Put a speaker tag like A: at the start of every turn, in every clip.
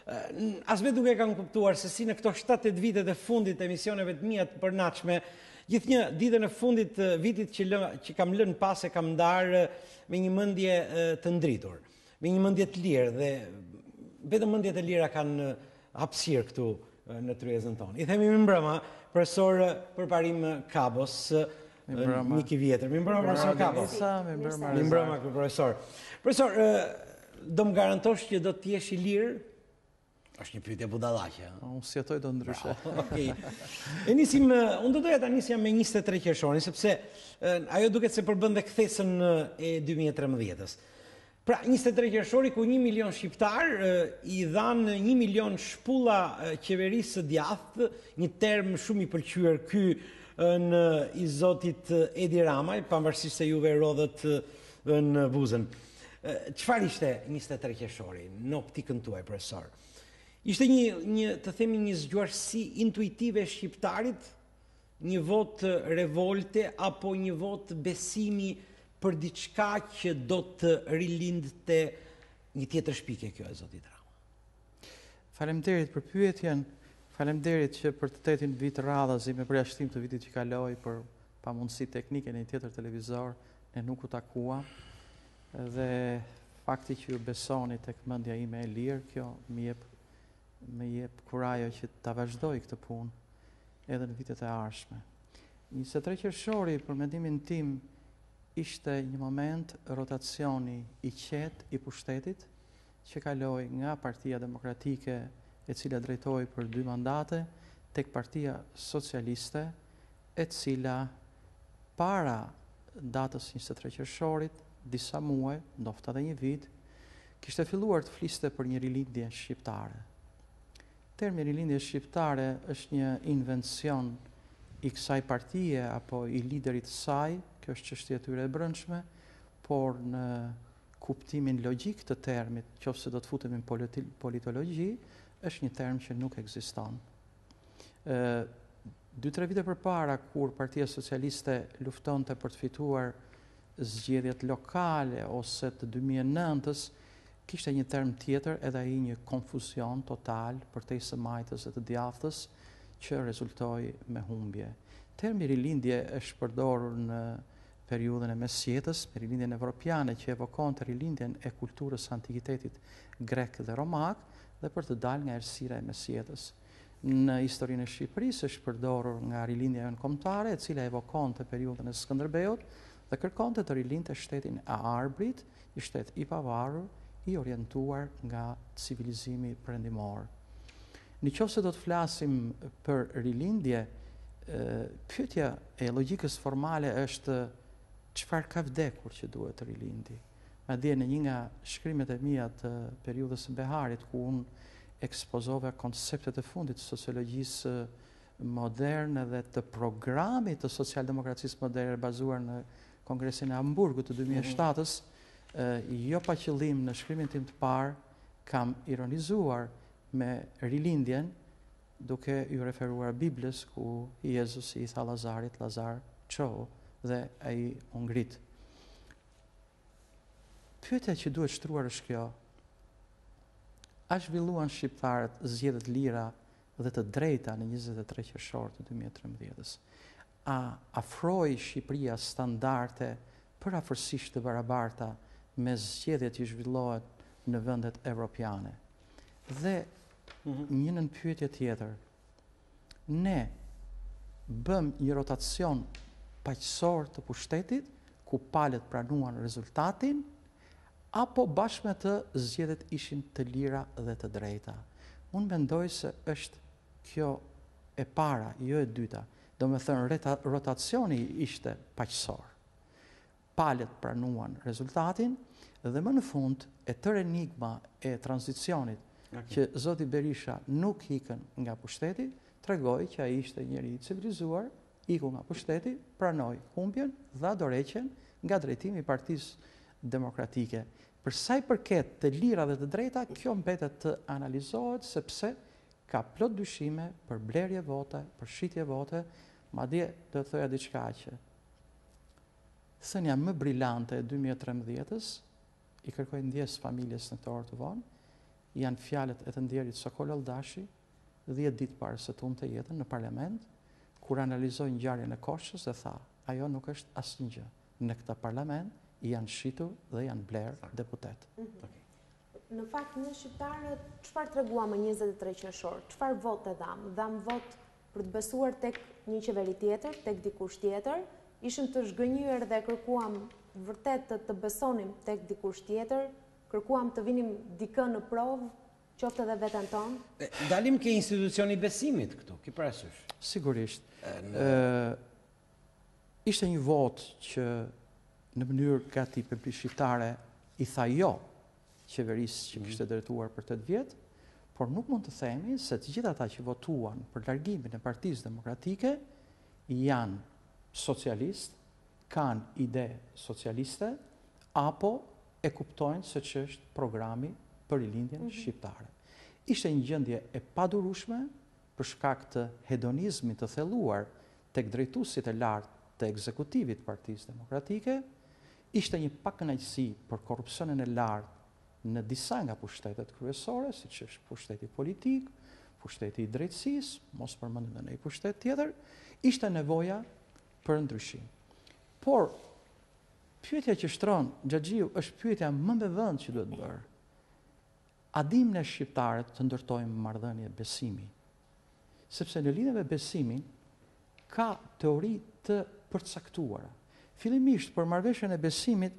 A: as vetë duke kanë kuptuar se si në këto 7-8 vitet e fundit të emisioneve të mia të përnaçme, gjithnjë ditën e fundit të vitit që kam lënë pas e kam ndarë me një mendje të ndritur, me një mendje të lirë dhe vetëm mendjet e lira kanë hapësirë këtu në tryezën tonë. I themi mirëmbrëma, profesor Përparim Kabos, mik i vjetër. Mirëmbrëma, profesor Kabos. Mirëmbrëma, profesor. Profesor, do më garantosh që do të jesh i lirë? Është një pyetje budallaqe.
B: Unë sjetoj do ndryshe.
A: Okej. Unë do doja ta nisja me 23 qershorin, sepse ajo duket se përbën dhe kthesën e 2013-s. Pra, 23 qershori ku 1 milion shqiptar i dhanë 1 milion shpulla qeverisë së djathtë, një term shumë i pëlqyer ky i zotit Edi Ramaj, pavarësisht se juve rodhët në buzën. Çfarë ishte 23 qershori në optikën tuaj, profesor? Ishte të themi një zgjuarësi intuitive e shqiptarit, një vot revolte apo një vot besimi për diçka që do të rilindte një tjetër shpike kjo e zotit Rama?
B: Faleminderit për pyetjen, faleminderit që për të 8 vit radhazi me përjashtim të vitit që kaloi për pamundësi teknike në një tjetër televizor, ne nuk u takuam. Dhe fakti që ju besoni tek mendja ime e lirë, kjo më jep kurajo që ta vazhdoj këtë punë edhe në vitet e ardhshme. 23 qershori, për mendimin tim, ishte një moment rotacioni i qetë i pushtetit që kaloi nga Partia Demokratike, e cila drejtoi për 2 mandate, tek Partia Socialiste, e cila para datës 23 qershorit, disa muaj, ndoshta edhe një vit, kishte filluar të fliste për një rilindje shqiptare. Termi rilindje shqiptare është një invencion i kësaj partie apo i liderit saj, kjo është çështje e tyre e brendshme, por në kuptimin logjik të termit, qofse do të futemi në politologji, është një term që nuk ekziston. 2-3 vite përpara, kur Partia Socialiste luftonte për të fituar zgjedhjet lokale ose të 2009-s, kishte një term tjetër, edhe ai një konfuzion total përtej së majtës e të djathtës që rezultoi me humbje. Termi rilindje është përdorur në periudhën e mesjetës, me rilindjen evropiane që evokonte rilindjen e kulturës së antikitetit grek dhe romak dhe për të dalë nga errësira e mesjetës. Në historinë e Shqipërisë është përdorur nga rilindja jonë-kombëtare, e cila evokonte periudhën e Skënderbeut dhe kërkonte të rilindte shtetin e Arbrit, një shtet i pavarur, i orientuar nga civilizimi perëndimor. Nëse do të flasim për rilindje, pyetja e logjikës formale është çfarë ka vdekur që duhet të rilindi. Madje në një nga shkrimet e mia të periudhës së Beharit, ku unë ekspozova konceptet e fundit të sociologjisë moderne dhe të programit të socialdemokracisë moderne bazuar në Kongresin e Hamburgut të 2007-s, jo pa qëllim në shkrimin tim të parë kam ironizuar me rilindjen duke ju referuar Biblës ku Jezusi i tha Lazarit, Lazar çohu, dhe ai u ngrit. Pyetja që duhet shtruar është kjo: a zhvilluan shqiptarët zgjedhjet lira dhe të drejta në 23 qershor të 2013-s? A afroi Shqipëria standarde përafërsisht të barabarta me zgjedhjet që zhvillohet në vendet evropiane? Dhe një nënpyetje tjetër, ne bëm një rotacion paqësor të pushtetit, ku palët pranuan rezultatin, apo bashkë me të zgjedhjet ishin të lira dhe të drejta? Unë mendoj se është kjo e para, jo e dyta. Do me thënë, rotacioni ishte paqësor. Palët pranuan rezultatin dhe më në fund e tërë enigma e tranzicionit që zoti Berisha nuk ikën nga pushteti, tregoi që ai ishte njeri i civilizuar, iku nga pushteti, pranoi humbjen dhe adoreqen nga drejtimi i Partisë Demokratike. Për sa i përket të lira dhe të drejta, kjo mbetet të analizohet sepse ka plot dyshime për blerje vote, për shitje vote, madje do të thoja diçka që thënia më brillante e 2013-s, i kërkoj ndjes familjes në këtë orë të vonë, janë fjalët e të nderit Sokol Aldashi, 10 ditë para se të humte jetën në parlament, kur analizoi ngjarjen e Koshës dhe tha, ajo nuk është asnjë gjë. Në këtë parlament janë shitur dhe janë bler deputet.
C: Në fakt, ne shqiptarët, çfarë treguam më 23 qershor? Çfarë vote dham? Dham vot për të besuar tek një qeveri tjetër, tek dikush tjetër, ishim të zhgënjyer dhe kërkuam vërtet të besonim tek dikush tjetër, kërkuam të vinim dikë në provë, qoftë edhe veten tonë.
A: Dalim ke institucioni besimit këtu, ki parasysh.
B: Sigurisht. Ishte një vot që në mënyrë gati shqiptare i tha jo qeverisë që kishte drejtuar për 8 vjet, por nuk mund të themi se të gjithë ata që votuan për largimin e Partisë Demokratike janë socialistë, kanë ide socialiste, apo e kuptojnë se që është programi për rilindjen shqiptare. Ishte një gjendje e padurueshme për shkak të hedonizmit të thelluar tek drejtuesit e lartë të ekzekutivit Partisë Demokratike, ishte një pakënaqësi për korrupsionin e lartë në disa nga pushtetet kryesore, siç është pushteti politik, pushteti i drejtësisë, mos përmendim edhe një pushtet tjetër, ishte nevoja për ndryshim. Por pyetja që shtron Xhaxhiu është pyetja më me vend që duhet bërë. A dim ne shqiptarët të ndërtojmë marrëdhënie besimi? Sepse në lidhje me besimin ka teori të përcaktuara. Fillimisht për marrëveshjen e besimit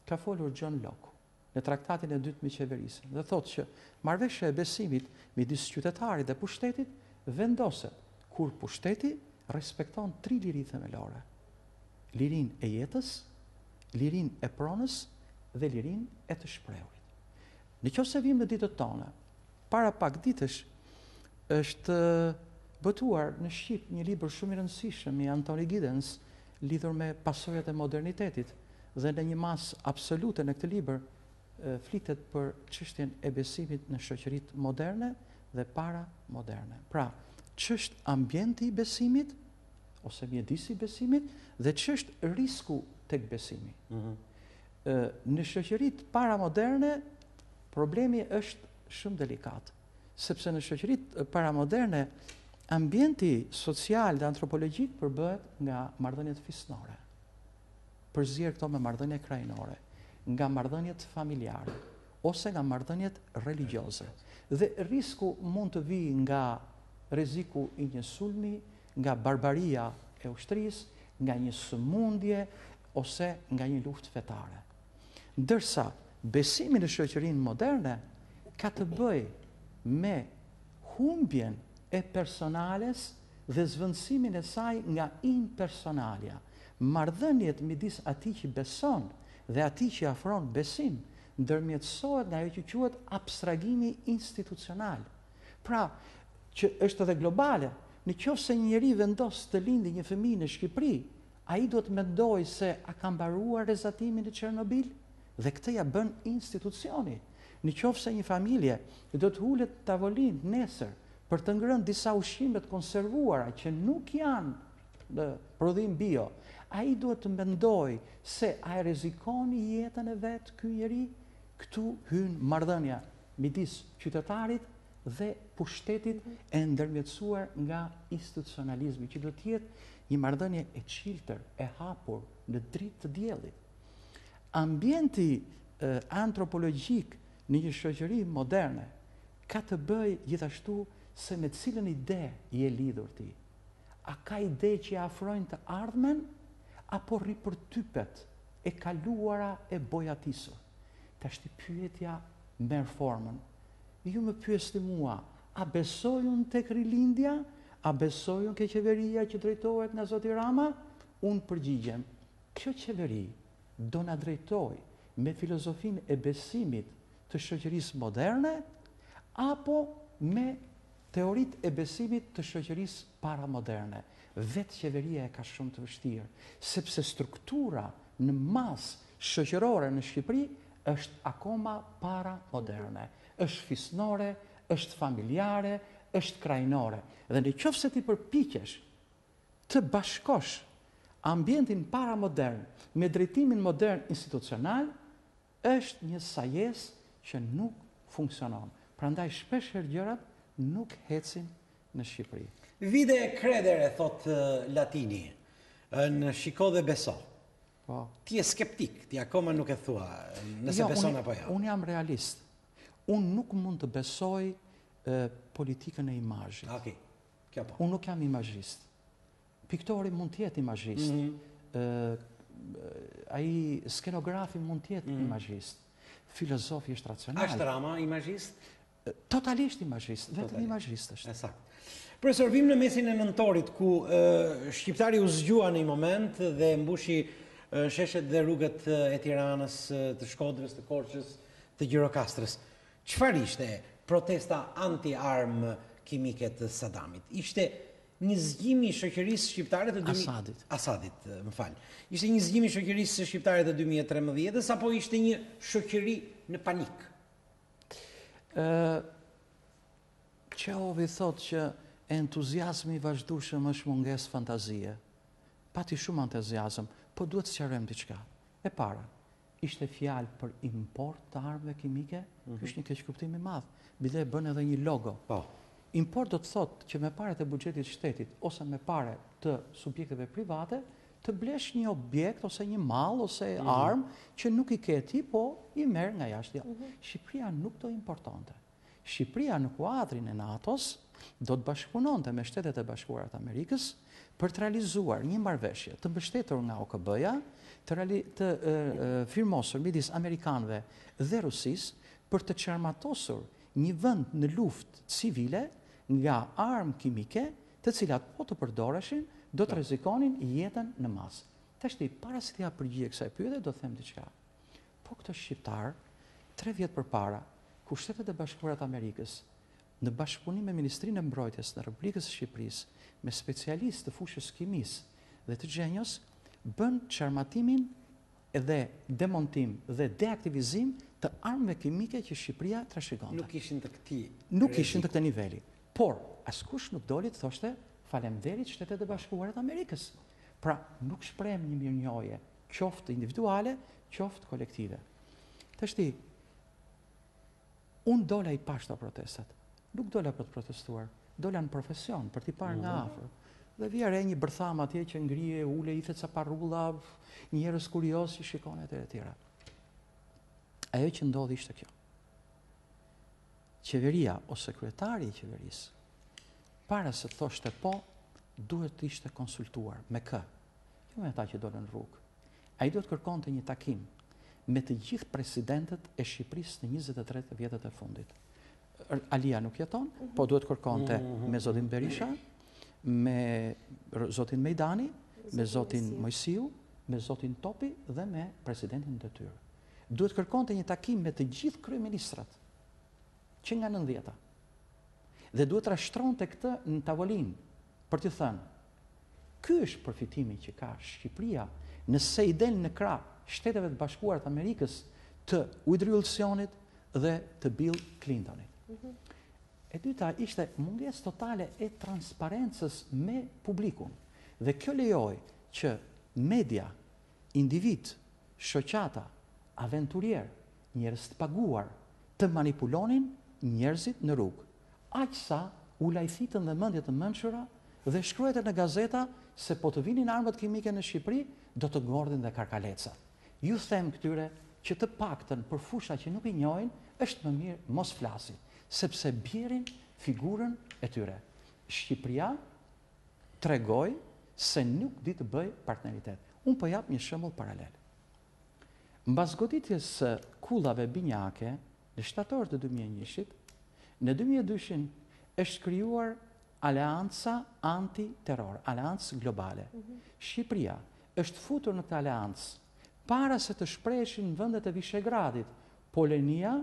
B: ka folur John Locke në traktatin e dytë mbi qeverisjen dhe thotë që marrëveshja e besimit midis qytetarit dhe pushtetit vendoset kur pushteti respekton 3 liri themelore: lirinë e jetës, lirinë e pronës dhe lirinë e të shprehurit. Nëse vim në ditët tona, para pak ditësh është botuar në Shqip një libër shumë i rëndësishëm i Anthony Giddens lidhur me pasojat e modernitetit dhe në një mas absolute në këtë libër flitet për çështjen e besimit në shoqëritë moderne dhe para moderne. Pra, ç'është ambienti i besimit ose mjedisi i besimit dhe ç'është risku tek besimi. Në shoqëritë para moderne problemi është shumë delikat, sepse në shoqëritë para moderne ambienti social dhe antropologjik përbëhet nga marrëdhëniet fisnore. Përzier këto me marrëdhënie krajnore, nga marrëdhëniet familjare ose nga marrëdhëniet religjioze. Dhe risku mund të vijë nga rreziku i një sulmi, nga barbaria e ushtrisë, nga një sëmundje ose nga një luftë fetare. Ndërsa besimi në shoqërinë moderne ka të bëjë me humbjen e personales dhe zvendësimin e saj nga impersonalia. Marrëdhëniet midis atij që beson dhe atij që afron besim ndërmjetësohet nga ajo që quhet abstragimi institucional. Pra, që është edhe globale. Nëse një njeri vendos të lindë një fëmijë në Shqipëri, ai duhet mendojë se a ka mbaruar rezatimin në Çernobil dhe këtë ja bën institucioni. Nëse një familje do të ulet në tavolinë nesër për të ngrënë disa ushqime të konservuara që nuk janë në prodhim bio, ai duhet të mendojë se a e rrezikon jetën e vet ky njeri. Këtu hyn marrëdhënia midis qytetarit dhe pushtetit e ndërmjetësuar nga institucionalizmi, që do të jetë një marrëdhënie e çiltër, e hapur në dritë të diellit. Ambienti antropologjik në një shoqëri moderne ka të bëjë gjithashtu se me cilën ide je lidhur ti. A ka ide që afrojnë të ardhmen apo ripërtypet e kaluara e bojatisur? Tashti pyetja merr formën. Ju më pyesni mua, a besoj unë tek rilindja? A besoj unë ke qeveria që drejtohet nga Zoti Rama? Unë përgjigjem, kjo qeveri do na drejtoj me filozofinë e besimit të shoqërisë moderne apo me teoritë e besimit të shoqërisë paramoderne? Vetë qeveria e ka shumë të vështirë, sepse struktura në masë shoqërore në Shqipëri është akoma paramoderne. Është fisnore, është familjare, është krajnore. Dhe nëse ti përpiqesh të bashkosh ambientin paramodern me drejtimin modern institucional, është një sajesë që nuk funksionon. Prandaj shpeshherë gjërat nuk ecin në Shqipëri.
A: Vide e credere, thot Latini, në shiko dhe beso.
B: Po.
A: Ti je skeptik, ti akoma nuk e thua nëse beson apo jo.
B: Unë jam realist. Unë nuk mund të besoj politikën e imazhit.
A: Okej. Kjo po.
B: Unë nuk jam imazhist. Piktori mund të jetë imazhist. Ai skenografi mund të jetë imazhist. Filozofi është racional.
A: Ashtë Rama imazhist?
B: Totalisht imazhist, vetëm imazhist është.
A: Saktë. Profesor, vim në mesin e nëntorit ku shqiptari u zgjua në një moment dhe mbushi sheshet dhe rrugët e Tiranës, të Shkodrës, të Korçës, të Gjirokastrës. Çfarë ishte protesta anti-armë kimike të Sadamit? Ishte një zgjimi i shoqërisë shqiptare të Asadit, më fal. Ishte një zgjimi i shoqërisë shqiptare të 2013-s apo ishte një shoqëri në panik?
B: Çehovi thotë që entuziazmi i vazhdueshëm është mungesë fantazie. Pati shumë entuziazëm, po duhet të sqarojmë diçka. E para, ishte fjalë për import të armëve kimike, ky është një keqkuptim i madh. Bile bën edhe një logo.
A: Po.
B: Import do të thotë që me paret e buxhetit të shtetit ose me pare të subjekteve private të blesh një objekt ose një mall ose armë që nuk i ke ti, po i merr nga jashtë. Shqipëria nuk do importonte. Shqipëria në kuadrin e NATO-s do të bashkëpunonte me Shtetet e Bashkuara të Amerikës për të realizuar një marrëveshje të mbështetur nga OKB-ja, të firmosur midis amerikanëve dhe Rusisë për të çarmatosur një vend në luftë civile nga armë kimike, të cilat po të përdoreshin, do të rrezikonin jetën në masë. Tashti, para se t'ja përgjigje kësaj pyetje, do të them diçka. Po këtë shqiptar, 3 vjet përpara, kur Shtetet e Bashkuara të Amerikës në bashkëpunim me Ministrinë e Mbrojtjes në Republikës së Shqipërisë, me specialistë të fushës kimisë dhe të gjenjos, bën çarmatimin dhe demontim dhe deaktivizim të armëve kimike që Shqipëria trashëgonte.
A: Nuk ishin të këtij.
B: Nuk ishin të këtë niveli. Por askush nuk doli të thoshte faleminderit Shtetet e Bashkuara të Amerikës. Pra nuk shprehem një mirënjohje, qoftë individuale, qoftë kolektive. Tashti, unë dola i pashta protestat. Nuk dola për të protestuar, dola në profesion, për t'i parë nga afër. Dhe vija re një bërtham atje që ngrije, ule, i the ca parrulla, njerëz kurioz që shikon e tjera. Ajo që ndodhi ishte kjo. Qeveria ose kryetari i qeverisë, para se thoshte po, duhet të ishte konsultuar me kë? Jo me ata që dolën në rrugë. Ai duhet kërkonte një takim me të gjithë presidentët e Shqipërisë në 23 vjetët e fundit. Alia nuk jeton, po duhet kërkonte me zotin Berisha, me zotin Mejdani, me zotin Mojsiu, me zotin Topi dhe me presidentin detyrë. Duhet kërkonte një takim me të gjithë kryeministrat që nga 90-ta. Dhe duhet rashtronte këtë në tavolinë për të thënë, ky është përfitimi që ka Shqipëria nëse i del në krah Shteteve të Bashkuara të Amerikës të Woodrow Wilsonit dhe të Bill Clintonit. E dyta ishte mungesë totale e transparencës me publikun. Dhe kjo lejoi që media, individ, shoqata, aventurier, njerëz të paguar, të manipulonin njerëzit në rrugë. Aq sa u lajthitën dhe mendjet të mençura dhe shkruhet në gazeta se po të vinin armët kimike në Shqipëri, do të ngordhin dhe karkalecat. Ju them këtyre që të paktën për fusha që nuk i njohin, është më mirë mos flasin, sepse bjerin figurën e tyre. Shqipëria tregoi se nuk di të bëj partneritet. Unë po jap një shembull paralel. Mbas goditjes së kullave binjake në shtator të 2001-shit, në 2002-shin është krijuar Aleanca Antiterror, Aleancë Globale. Shqipëria është futur në këtë aleancë para se të shprehin vendet e Vishegradit, Polonia,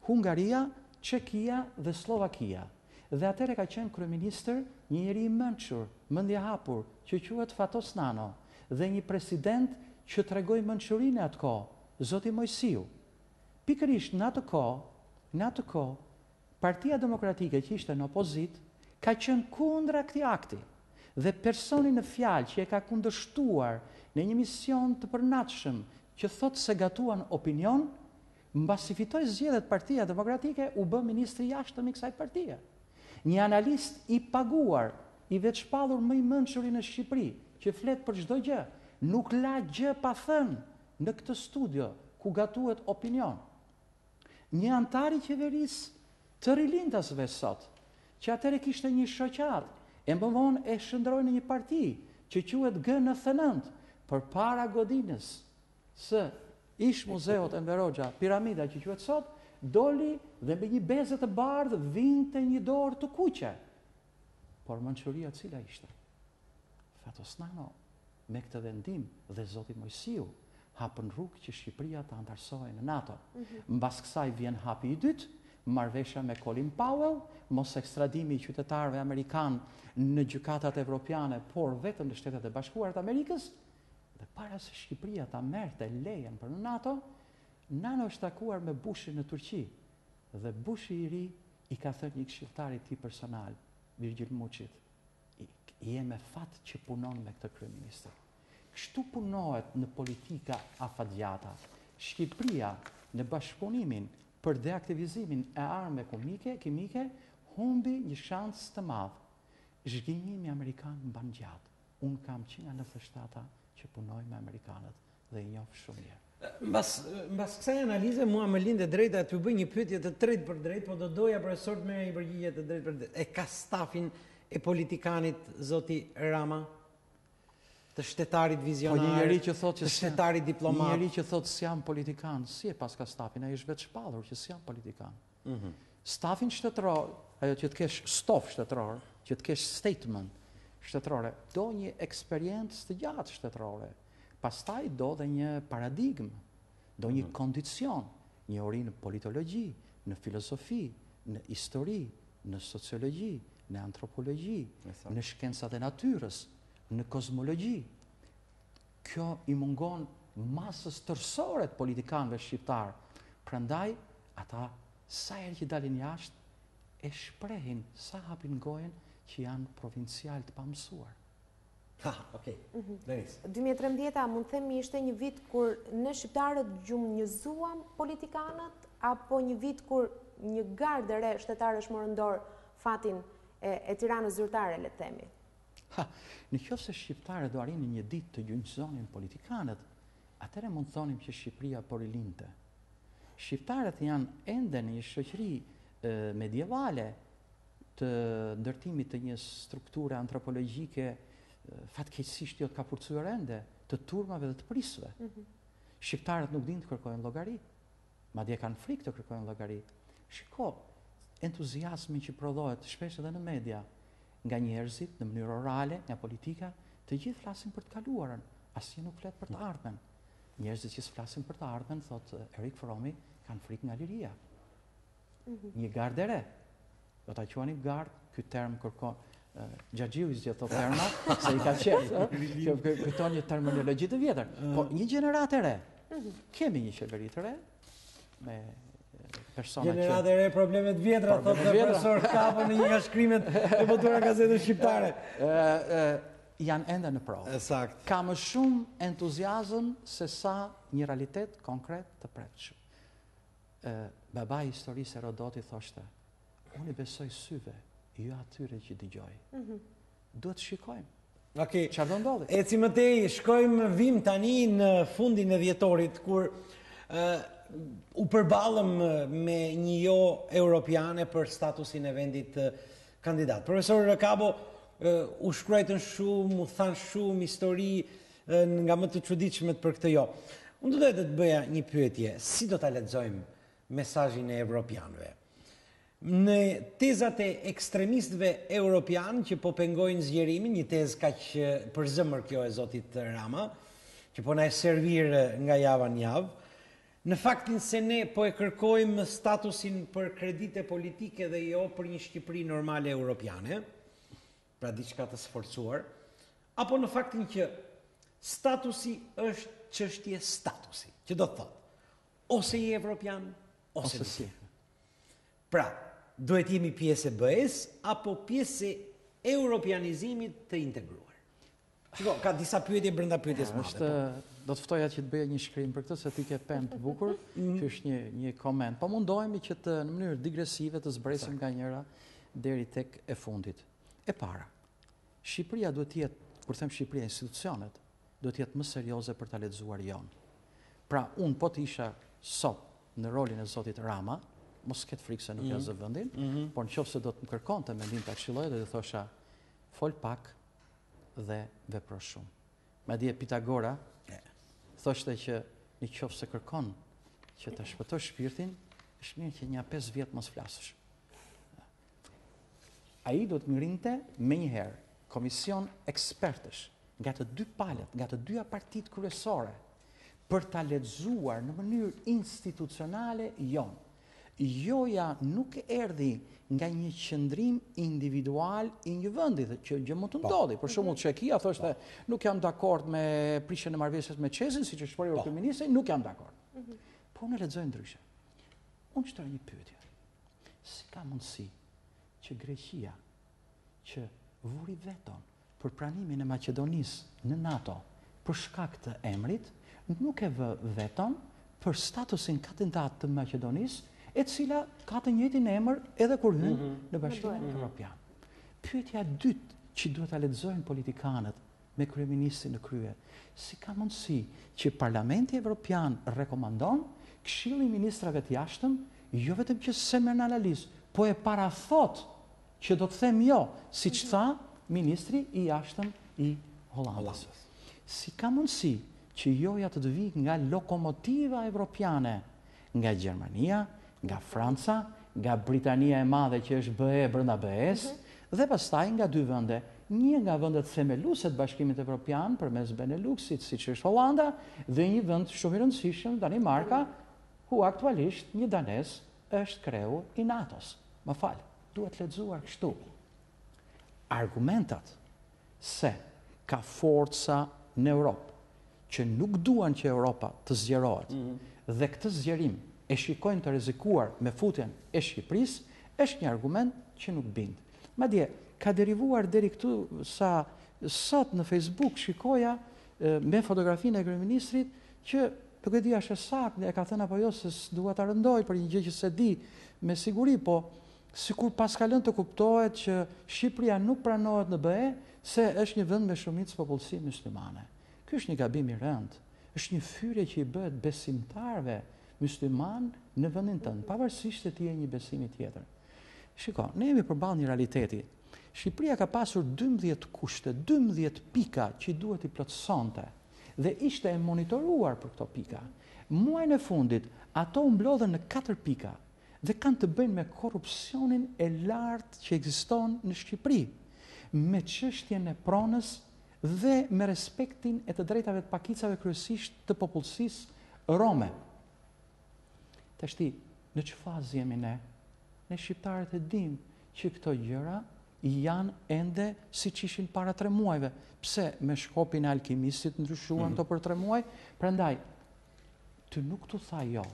B: Hungaria, Çekia dhe Slovakia. Dhe atëherë ka qenë kryeministër një njeri i mençur, mendje hapur, që quhet Fatos Nano, dhe një president që tregoi mençurinë e atë kohë, zoti Mojsiu. Pikërisht në atë kohë, Partia Demokratike që ishte në opozit, ka qenë kundra këtij akti. Dhe personi në fjalë që e ka kundërshtuar në një mision të përnaçshëm që thotë se gatuan opinion, mbasi fitoi zgjedhjet Partia Demokratike, u bë ministri i jashtëm i kësaj partie. Një analist i paguar, i veçpallur më i mençuri në Shqipëri, që flet për çdo gjë, nuk la gjë pa thënë në këtë studio ku gatuhet opinion. Një antar i qeverisë të rilindasve sot, që atëre kishte një shoqat, e më vonë e shndroi në një parti që quhet G99, përpara godinës së ish muzeut Enver Hoxha, piramida që quhet sot, doli dhe me një bezë të bardhë vinte një dorë të kuqe. Por mençuria cila ishte? Fatosnano, me këtë vendim dhe zoti Mojsiu, hapën rrugë që Shqipëria të antarësohej në NATO. Mbas kësaj vjen hapi i dytë, marrëveshja me Colin Powell, mos ekstradimi i qytetarëve amerikanë në gjykatat evropiane, por vetëm në Shtetet e Bashkuara të Amerikës, dhe para se Shqipëria ta merrte lejen për në NATO, Nano është takuar me Bushin në Turqi, dhe Bushi i ri i ka thënë një këshilltar i tij personal, Virgjil Muçit, je me fat që punon me këtë kryeministër. Kështu punohet në politika afatgjata. Shqipëria në bashkëpunimin për deaktivizimin e armëve kimike humbi një shans të madh. Zhgënjimi amerikan mban gjatë. Unë kam 197 që punoj me amerikanët dhe i njoh shumë mirë.
A: Mbas kësaj analize, mua më lindë drejta t'ju bëj një pyetje të drejtë për drejtë, po do doja profesor të merrni një përgjigje të drejtë për drejtë. E ka stafin e politikanit zoti Rama? Të shtetarit vizionar, të shtetarit diplomat?
B: Një njeri që thotë s'jam politikan, si e pas ka stafin, ai është vetë shpallur që s'jam politikan. Stafin shtetëror, ajo që të kesh stof shtetëror, që të kesh statement shtetërore, do një eksperiencë të gjatë shtetërore. Pastaj do dhe një paradigmë, do një kondicion, një ori në politologji, në filozofi, në histori, në sociologji, në antropologji, në shkencat e natyrës, në kozmologji. Kjo i mungon masës tërësore të politikanëve shqiptar. Prandaj, ata sa herë që dalin jashtë e shprehin sa hapin gojen që janë provincial të pamësuar.
A: Okej. Denis.
C: 2013 mund të themi ishte një vit kur ne shqiptarët gjumnjëzuam politikanët, apo një vit kur një gardë e re shtetërësh morën dorë fatin e Tiranës zyrtare, le të themi?
B: Në qoftë se shqiptarët do arrinin një ditë të gjunjëzonin politikanët, atëherë mund të thonim që Shqipëria po rilinte. Shqiptarët janë ende në një shoqëri medievale të ndërtimit të një strukture antropologjike fatkeqësisht jo të kapurcuar ende, të turmave dhe të prisve. Shqiptarët nuk dinë të kërkojnë llogari, madje kanë frikë të kërkojnë llogari. Shiko, entuziazmi që prodhohet shpesh edhe në media nga njerëzit në mënyrë orale, nga politika, të gjithë flasin për të kaluarën, asnjë nuk flet për të ardhmen. Njerëzit që s'flasin për të ardhmen, thot Erik Fromi, kanë frikë nga liria. Një gardë e re, do ta quani gardë, ky term kërkon Gjaxhiu i zgjedh të terma, se i ka qenë, që kërton një terminologji të vjetër. Po një gjeneratë e re, kemi një qeveri të re, me persona që...
A: Gjeneratë e re, problemet vjetra, thotë profesor Kapo në një nga shkrimet e botuara gazetës shqiptare.
B: Janë ende në provë.
A: Sakt.
B: Ka më shumë entuziazëm se sa një realitet konkret të prekshëm. Babai i historisë Herodoti thoshte, unë i besoj syve, jo atyre që dëgjoj. Duhet të shikojmë.
A: Okej.
B: Çfarë do ndodhi?
A: Eci mëtej, shkojmë vim tani në fundin e dhjetorit, kur u përballëm me një jo europiane për statusin e vendit kandidat. Profesor Kabo, u shkruajtën shumë, u thanë shumë histori nga më të çuditshmet për këtë jo. Unë do të bëja një pyetje, si do ta lexojmë mesazhin e evropianëve? Në tezat e ekstremistëve europian që po pengojnë zgjerimin, një tezë kaq përzemër kjo e zotit Rama, që po na e servir nga java në javë, në faktin se ne po e kërkojmë statusin për kredite politike dhe jo për një Shqipëri normale europiane, pra diçka të sforcuar, apo në faktin që statusi është çështje statusi, që do të thotë, ose je evropian, ose si. Pra, duhet jemi pjesë e BE-s apo pjesë e europianizimit të integruar? Shiko, ka disa pyetje brenda pyetjes madhe.
B: Do të ftoja që të bëja një shkrim për këtë, se ti ke pemë të bukur, që është një koment. Po mundohemi që të në mënyrë digresive të zbresim nga njëra deri tek e fundit. E para, Shqipëria duhet të jetë, kur them Shqipëria, institucionet, duhet të jetë më serioze për ta lexuar jonë. Pra, unë po të isha sot në rolin e zotit Rama, mos ketë frikë se nuk ja zë vendin, por nëse do të më kërkonte mendim ta këshilloj, do të thosha fol pak dhe vepro shumë. Madje Pitagora thoshte që nëse kërkon që të shpëtosh shpirtin, është mirë që një 5 vjet mos flasësh. Ai do të ngrinte menjëherë komision ekspertësh nga të dy palët, nga të dyja partitë kryesore, për ta lexuar në mënyrë institucionale jonë. Joja nuk erdhi nga një qëndrim individual i një vendi, që gjë mund të ndodhi. Për shembull, Çekia thoshte, nuk jam dakord me prishjen e marrëveshjes me Çezin, siç është shprehur kryeministri, nuk jam dakord. Po unë lexoj ndryshe. Unë shtoj një pyetje. Si ka mundësi që Greqia, që vuri veton për pranimin e Maqedonisë në NATO për shkak të emrit, nuk e vë veton për statusin kandidat të Maqedonisë, e cila ka të njëjtin emër edhe kur hyn në Bashkimin Evropian. Pyetja e dytë që duhet ta lexojnë politikanët me kryeministin në krye, si ka mundësi që Parlamenti Evropian rekomandon, Këshilli i Ministrave të Jashtëm jo vetëm që se merr në analizë, po e parathot që do të them jo, siç tha ministri i jashtëm i Hollandës. Si ka mundësi që joja të vijë nga lokomotiva evropiane, nga Gjermania, nga Franca, nga Britania e Madhe që është BE brenda BE-s, dhe pastaj nga dy vende, një nga vendet themeluese të Bashkimit Evropian përmes Beneluxit, siç është Holanda, dhe një vend shumë i rëndësishëm, Danimarka, ku aktualisht një danes është kreu i NATO-s. Më fal, duhet lexuar kështu. Argumentat se ka forca në Europë që nuk duan që Europa të zgjerohet dhe këtë zgjerim e shikojnë të rrezikuar me futjen e Shqipërisë, është një argument që nuk bind. Madje ka derivuar deri këtu sa sot në Facebook shikoja me fotografinë e kryeministrit që nuk e di a është saktë, e ka thënë apo jo, se dua ta rëndoj për një gjë që se di me siguri, po sikur pas ka lënë të kuptohet që Shqipëria nuk pranohet në BE se është një vend me shumicë popullsi myslimane. Ky është një gabim i rëndë. Është një fyrje që i bëhet besimtarëve mysliman në vendin tënd, pavarësisht se ti je një besimi tjetër. Shiko, ne jemi përballë një realiteti. Shqipëria ka pasur 12 kushte, 12 pika që duhet i plotësonte dhe ishte e monitoruar për këto pika. Muajin e fundit ato u mblodhen në 4 pika dhe kanë të bëjnë me korrupsionin e lartë që ekziston në Shqipëri, me çështjen e pronës dhe me respektin e të drejtave të pakicave kryesisht të popullsisë rome. Tashti, në çfarë fazë jemi ne? Ne shqiptarët e dim që këto gjëra janë ende siç ishin para 3 muajve. Pse me shkopin e alkimistit ndryshuan to për 3 muaj? Prandaj, ty nuk të tha jo.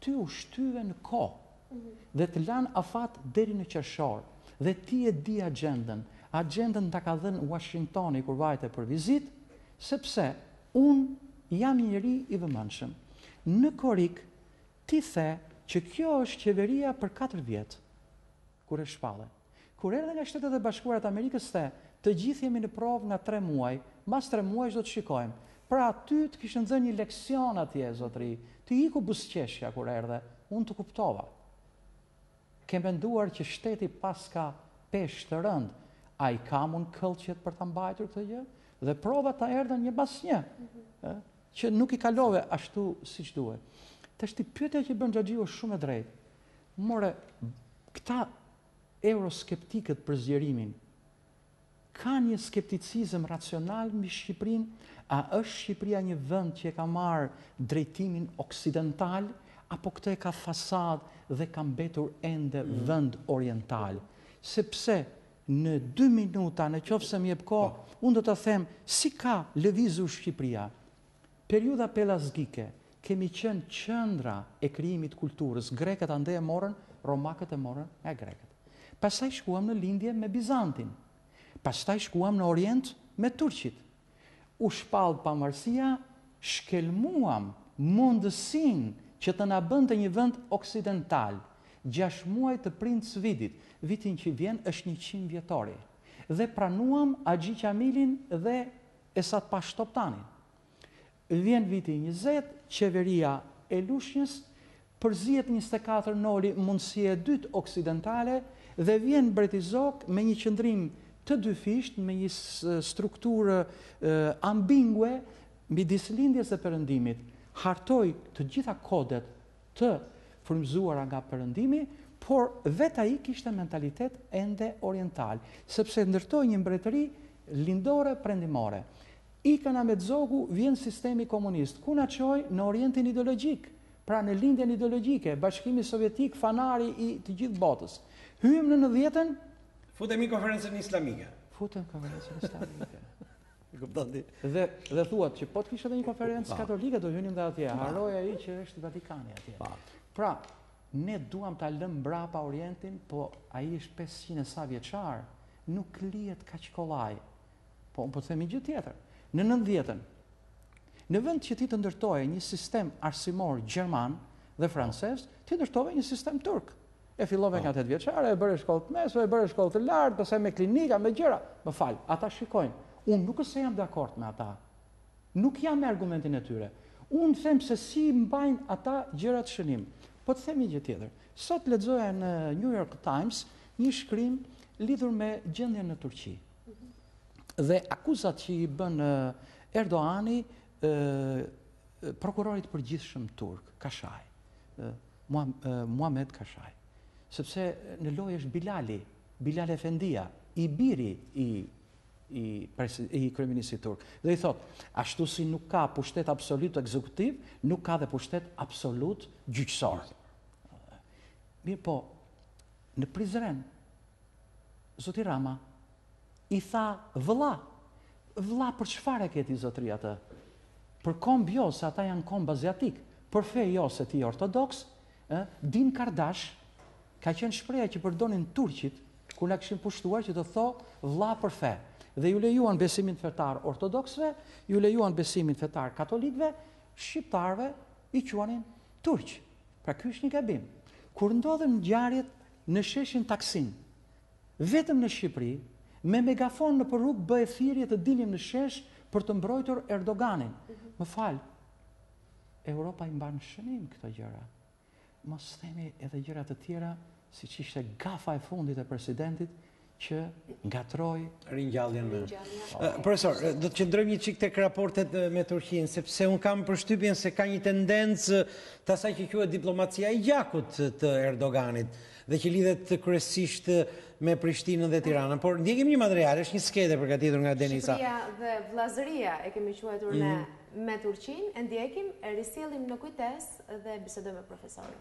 B: Ty u shtyve në kohë dhe të lanë afat deri në qershor. Dhe ti e di agjendën. Agjendën ta ka dhënë Washingtoni kur vajte për vizitë, sepse unë jam një njeri i vëmendshëm. Në Korik ti the që kjo është qeveria për 4 vjet, kur e shpallë. Kur erdhe nga Shtetet e Bashkuara të Amerikës të gjithë jemi në provë nga 3 muaj, mbas 3 muaj do të shikojmë. Pra ty të kishën dhënë një leksion atje, zotëri, ti iku buzëqeshja kur erdhe, unë të kuptova. Ke menduar që shteti pas ka peshë të rënd, a i ka mund këllqet për të mbajtur këtë gjë? Dhe provat ta erdhen një pas një, që nuk i kalove ashtu si që duhet. Të shti pyetja që bën Xhaxhiu është shumë e drejtë. More, këta euroskeptikët për zgjerimin, ka një skepticizëm racional mbi Shqipërinë? A është Shqipëria një vend që e ka marrë drejtimin oksidental, apo këtë e ka fasad dhe ka mbetur ende vend oriental? Sepse në 2 minuta, në qoftë se më jep kohë, unë do të them si ka lëvizur Shqipëria. Periudha pelazgike, kemi qenë qendra e krijimit kulturës. Grekët ande e morën, romakët e morën nga grekët. Pastaj shkuam në lindje me Bizantin. Pastaj shkuam në Orient me turqit. u shpall pavarësia, shkelmuam mundësin që të na bënte një vend oksidental. 6 muaj të prind Svidit, vitin që vjen është 100 vjetori. Dhe pranuam Axhi Qamilin dhe Esat Pash Toptanin. Vjen viti 20, qeveria e Lushnjës, përzihet 24 noli mundësia e dytë oksidentale dhe vjen Breti Zok me një qëndrim të dyfisht, me një strukturë ambingue midis lindjes dhe perëndimit. Hartoi të gjitha kodet të frymëzuara nga perëndimi, por vetë ai kishte mentalitet ende oriental, sepse ndërtoi një mbretëri lindore perëndimore. Ikën Ahmet Zogu, vjen sistemi komunist, ku na çoi në orientin ideologjik, pra në lindjen ideologjike, Bashkimi Sovjetik, fanari i të gjithë botës. Hymë në 90-ën,
A: futemi konferencën islamike.
B: Futëm konferencën islamike. Dhe thuat që po të kishte një konferencë katolike do hynim dhe atje. Harroj ai që është Vatikani atje. Pra, ne duam ta lëm mbrapa Orientin, po ai është 500 sa vjeçar, nuk lihet kaq kollaj. Po unë po themi gjë tjetër. Në 90-ën, në vend që ti të ndërtoje një sistem arsimor gjerman dhe francez, ti ndërtove një sistem turk. E fillove nga 8 vjeçare, e bëre shkollë të mesme, e bëre shkollë të lartë, pastaj me klinika, me gjëra. Më fal, ata shikojnë. Unë nuk se jam dakord me ata. Nuk jam me argumentin e tyre. Unë them se si mbajnë ata gjërat shënim. Po të themi gjë tjetër. Sot lexoja në New York Times një shkrim lidhur me gjendjen në Turqi. Dhe akuzat që i bën Erdoani prokurorit përgjithshëm turk, Kashaj, Muhamet Kashaj. Sepse në lojë është Bilal Efendia, i biri i kryeministit turk. Dhe i thot, ashtu si nuk ka pushtet absolut ekzekutiv, nuk ka dhe pushtet absolut gjyqësor. Mirë po, në Prizren, zoti Rama i tha vëlla për çfarë e keti zotëri atë? Për komb jo, se ata janë komb aziatik, për fe jo, se ti ortodoks, Din Kardash ka qenë shpreha që përdonin turqit, kur na kishin pushtuar që të tho vëlla për fe. Dhe ju lejuan besimin fetar ortodoksve, ju lejuan besimin fetar katolikve, shqiptarve i quanin turq. Pra ky është një gabim. Kur ndodhen ngjarjet në sheshin Taksim, vetëm në Shqipëri, me megafon në për rrugë bëhet thirrje të dilim në shesh për të mbrojtur Erdoganin. Më fal, Europa i mban shënim këto gjëra. Mos themi edhe gjëra të tjera, siç ishte gafa e fundit e presidentit që ngatroi
A: ringjalljen me. Profesor, do të qëndrojmë një çik tek raportet me Turqinë, sepse un kam përshtypjen se ka një tendencë të asaj që quhet diplomacia e gjakut të Erdoganit dhe që lidhet kryesisht me Prishtinën dhe Tiranën. Por ndjekim një material, është një skede përgatitur nga Denisa.
C: Shqipëria dhe vllazëria e kemi quajtur ne me Turqinë, e ndjekim, e risjellim në kujtesë dhe bisedojmë me profesorin.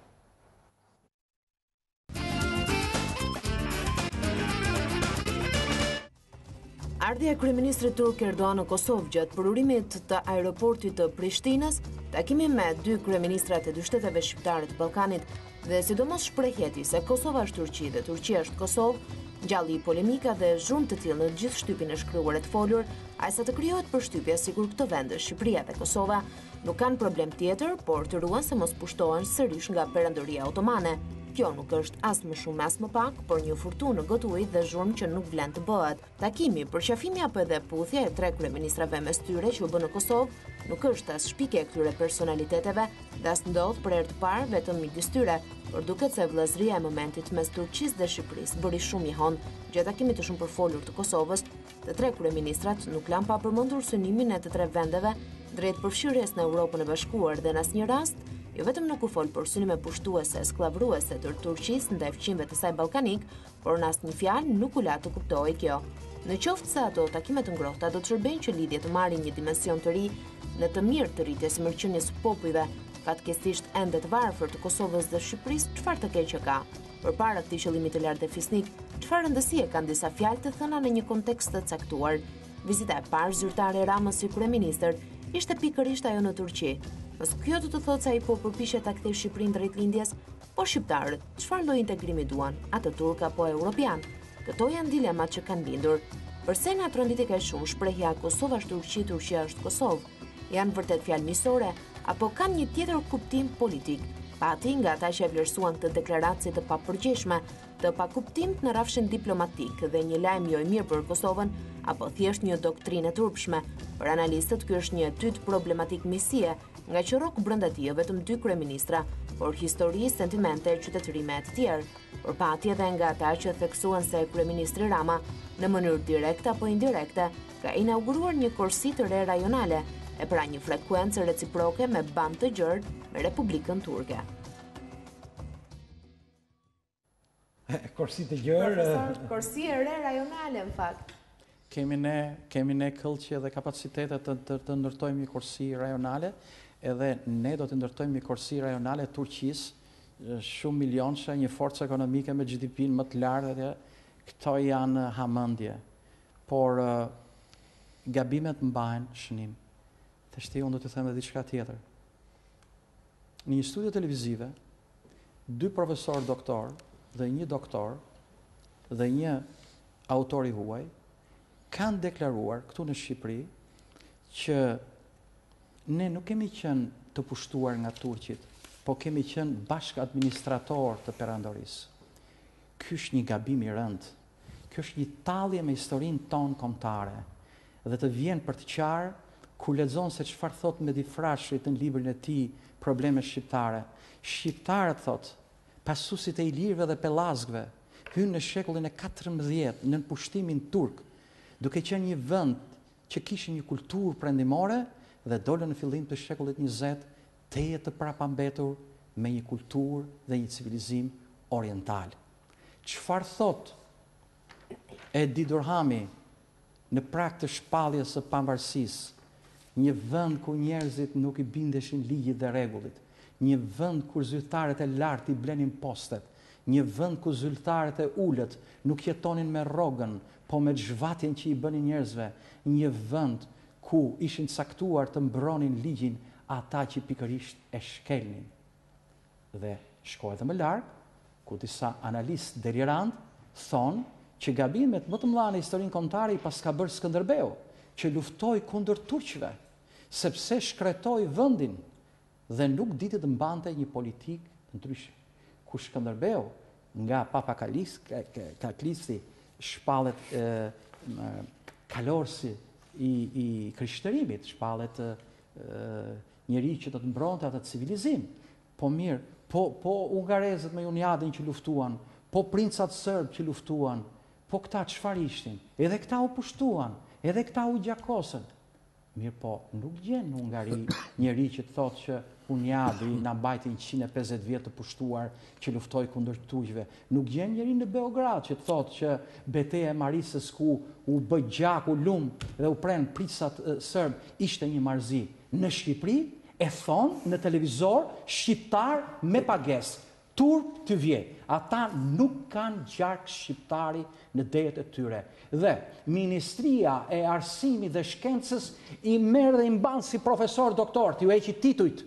C: Ardhja e kryeministrit turk Erdogan në Kosovë gjatë përurimit të aeroportit të Prishtinës, takimi me 2 kryeministrat e 2 shteteve shqiptare të Ballkanit dhe sidomos shprehjeti se Kosova është Turqi dhe Turqia është Kosovë, ngjalli polemika dhe zhurmë të tillë në gjithë shtypin e shkruar e të folur, ajsa të krijohet përshtypja sikur këto vende, Shqipëria dhe Kosova, nuk kanë problem tjetër, por të ruan se mos pushtohen sërish nga Perandoria Otomane. Kjo nuk është as më shumë as më pak, por një furtunë në gotë ujë dhe zhurmë që nuk vlen të bëhet. Takimi, përqafimi apo edhe puthja e 3 kryeministrave mes tyre që u bë në Kosovë, nuk është as shpike e këtyre personaliteteve dhe as ndodh për herë të parë vetëm midis tyre, por duket se vëllazëria e momentit mes Turqisë dhe Shqipërisë bëri shumë i honë. Gjatë takimit të shumë përfolur të Kosovës, të 3 kryeministrat nuk lanë pa përmendur synimin e të 3 vendeve drejt përfshirjes në Europën e Bashkuar dhe në asnjë rast jo vetëm nuk u fol për synime pushtuese, skllavruese të Turqisë ndaj fqinjve të saj ballkanik, por në asnjë fjalë nuk u la të kuptojë kjo. Në qoftë se ato takime të ngrohta do të shërbejnë që lidhjet të marrin një dimension të ri në të mirë të rritjes së mërqenies së popujve, fatkeqësisht ende të varfër të Kosovës dhe Shqipërisë, çfarë të keq që ka. Përpara këtij qëllimi të lartë dhe fisnik, çfarë rëndësie kanë disa fjalë të thëna në një kontekst të caktuar. Vizita e parë zyrtare e Ramës si kryeministër ishte pikërisht ajo në Turqi. Mos kjo do të thotë se ai po përpiqet ta kthejë Shqipërinë drejt lindjes, po shqiptarët, çfarë lloj integrimi duan, atë turk apo europian? Këto janë dilemat që kanë lindur. Përse nga trondit e ka shumë shprehja Kosova është Turqi, Turqia është Kosovë, janë vërtet fjalë miqësore apo kanë një tjetër kuptim politik? Pati nga ata që e vlerësuan këtë deklaratë si të papërgjeshme, të pakuptimt në rrafshin diplomatik dhe një lajm jo i mirë për Kosovën, apo thjesht një doktrinë e turpshme. Për analistët, ky është një tyt problematik misie, nga që rrok brenda tij vetëm 2 kryeministra, por histori, sentimente e qytetërime të tjerë. Por pati edhe nga ata që theksuan se kryeministri Rama, në mënyrë direkte apo indirekte, ka inauguruar një korsi të re rajonale, e pra një frekuencë reciproke me bandë të gjerë me Republikën Turke.
A: Korsi të gjerë...
C: Profesor, korsi e re rajonale, në fakt.
B: Kemi ne këllqje dhe kapacitetet të ndërtojmë një korsi rajonale, edhe ne do të ndërtojmë një korsi rajonale Turqisë, shumë milionëshe, një forcë ekonomike me GDP-n më të lartë, dhe këto janë hamendje. Por gabimet mbajnë shënim. Theshti unë do të them edhe diçka tjetër. Në një studio televizive, 2 profesor doktor dhe 1 doktor dhe 1 autor i huaj kanë deklaruar këtu në Shqipëri që ne nuk kemi qenë të pushtuar nga turqit, po kemi qenë bashkë administrator të perandorisë. Ky është një gabim i rëndë. Ky është një tallje me historinë tonë kombëtare dhe të vjen për të qarë kur lexon se çfarë thot Medifrashit në librin e tij Probleme shqiptare. Shqiptarët thot, pasuesit e ilirëve dhe pellazgëve, hynë në shekullin e 14 në pushtimin turk, duke qenë një vend që kishte një kulturë perëndimore dhe dolën në fillim të shekullit 20 teje të prapambetur me një kulturë dhe një civilizim oriental. Çfarë thot Edi Durhami në prag të shpalljes së pavarësisë? Një vend ku njerëzit nuk i bindeshin ligjit dhe rregullit, një vend ku zyrtarët e lartë i blenin postet, një vend ku zyrtarët e ulët nuk jetonin me rrogën, po me zhvatjen që i bënin njerëzve, një vend ku ishin caktuar të mbronin ligjin ata që pikërisht e shkelnin. Dhe shkoj edhe më larg, ku disa analistë delirant thonë që gabimet më të mëdha në historinë kombëtare i paska bërë Skënderbeu, që luftoi kundër turqëve, sepse shkretoi vendin dhe nuk diti të mbante një politikë ndryshe. Ku Skënderbeu nga Papa Kaklisti shpallet kalorsi i krishtërimit, shpallet njëri që të mbronte atë civilizim. Po mirë, po ungarezët me Juniadin që luftuan, po princat serb që luftuan, po këta çfarë ishin? Edhe këta u pushtuan, edhe këta u gjakosën. Mirë po, nuk gjen në Ungari njëri që të thotë që Uniadi na mbajti 150 vjet të pushtuar që luftoi kundër turqëve. Nuk gjen njëri në Beograd që të thotë që betejë e Marisës ku u bë gjak, u lum dhe u pren prisat serb ishte një marrëzi. Në Shqipëri e thon në televizor shqiptar me pagesë. Turp të vje. Ata nuk kanë gjark shqiptari në dejet e tyre. Dhe Ministria e Arsimit dhe Shkencës i merr dhe i mban si profesor doktor, t'ju heqi titujt.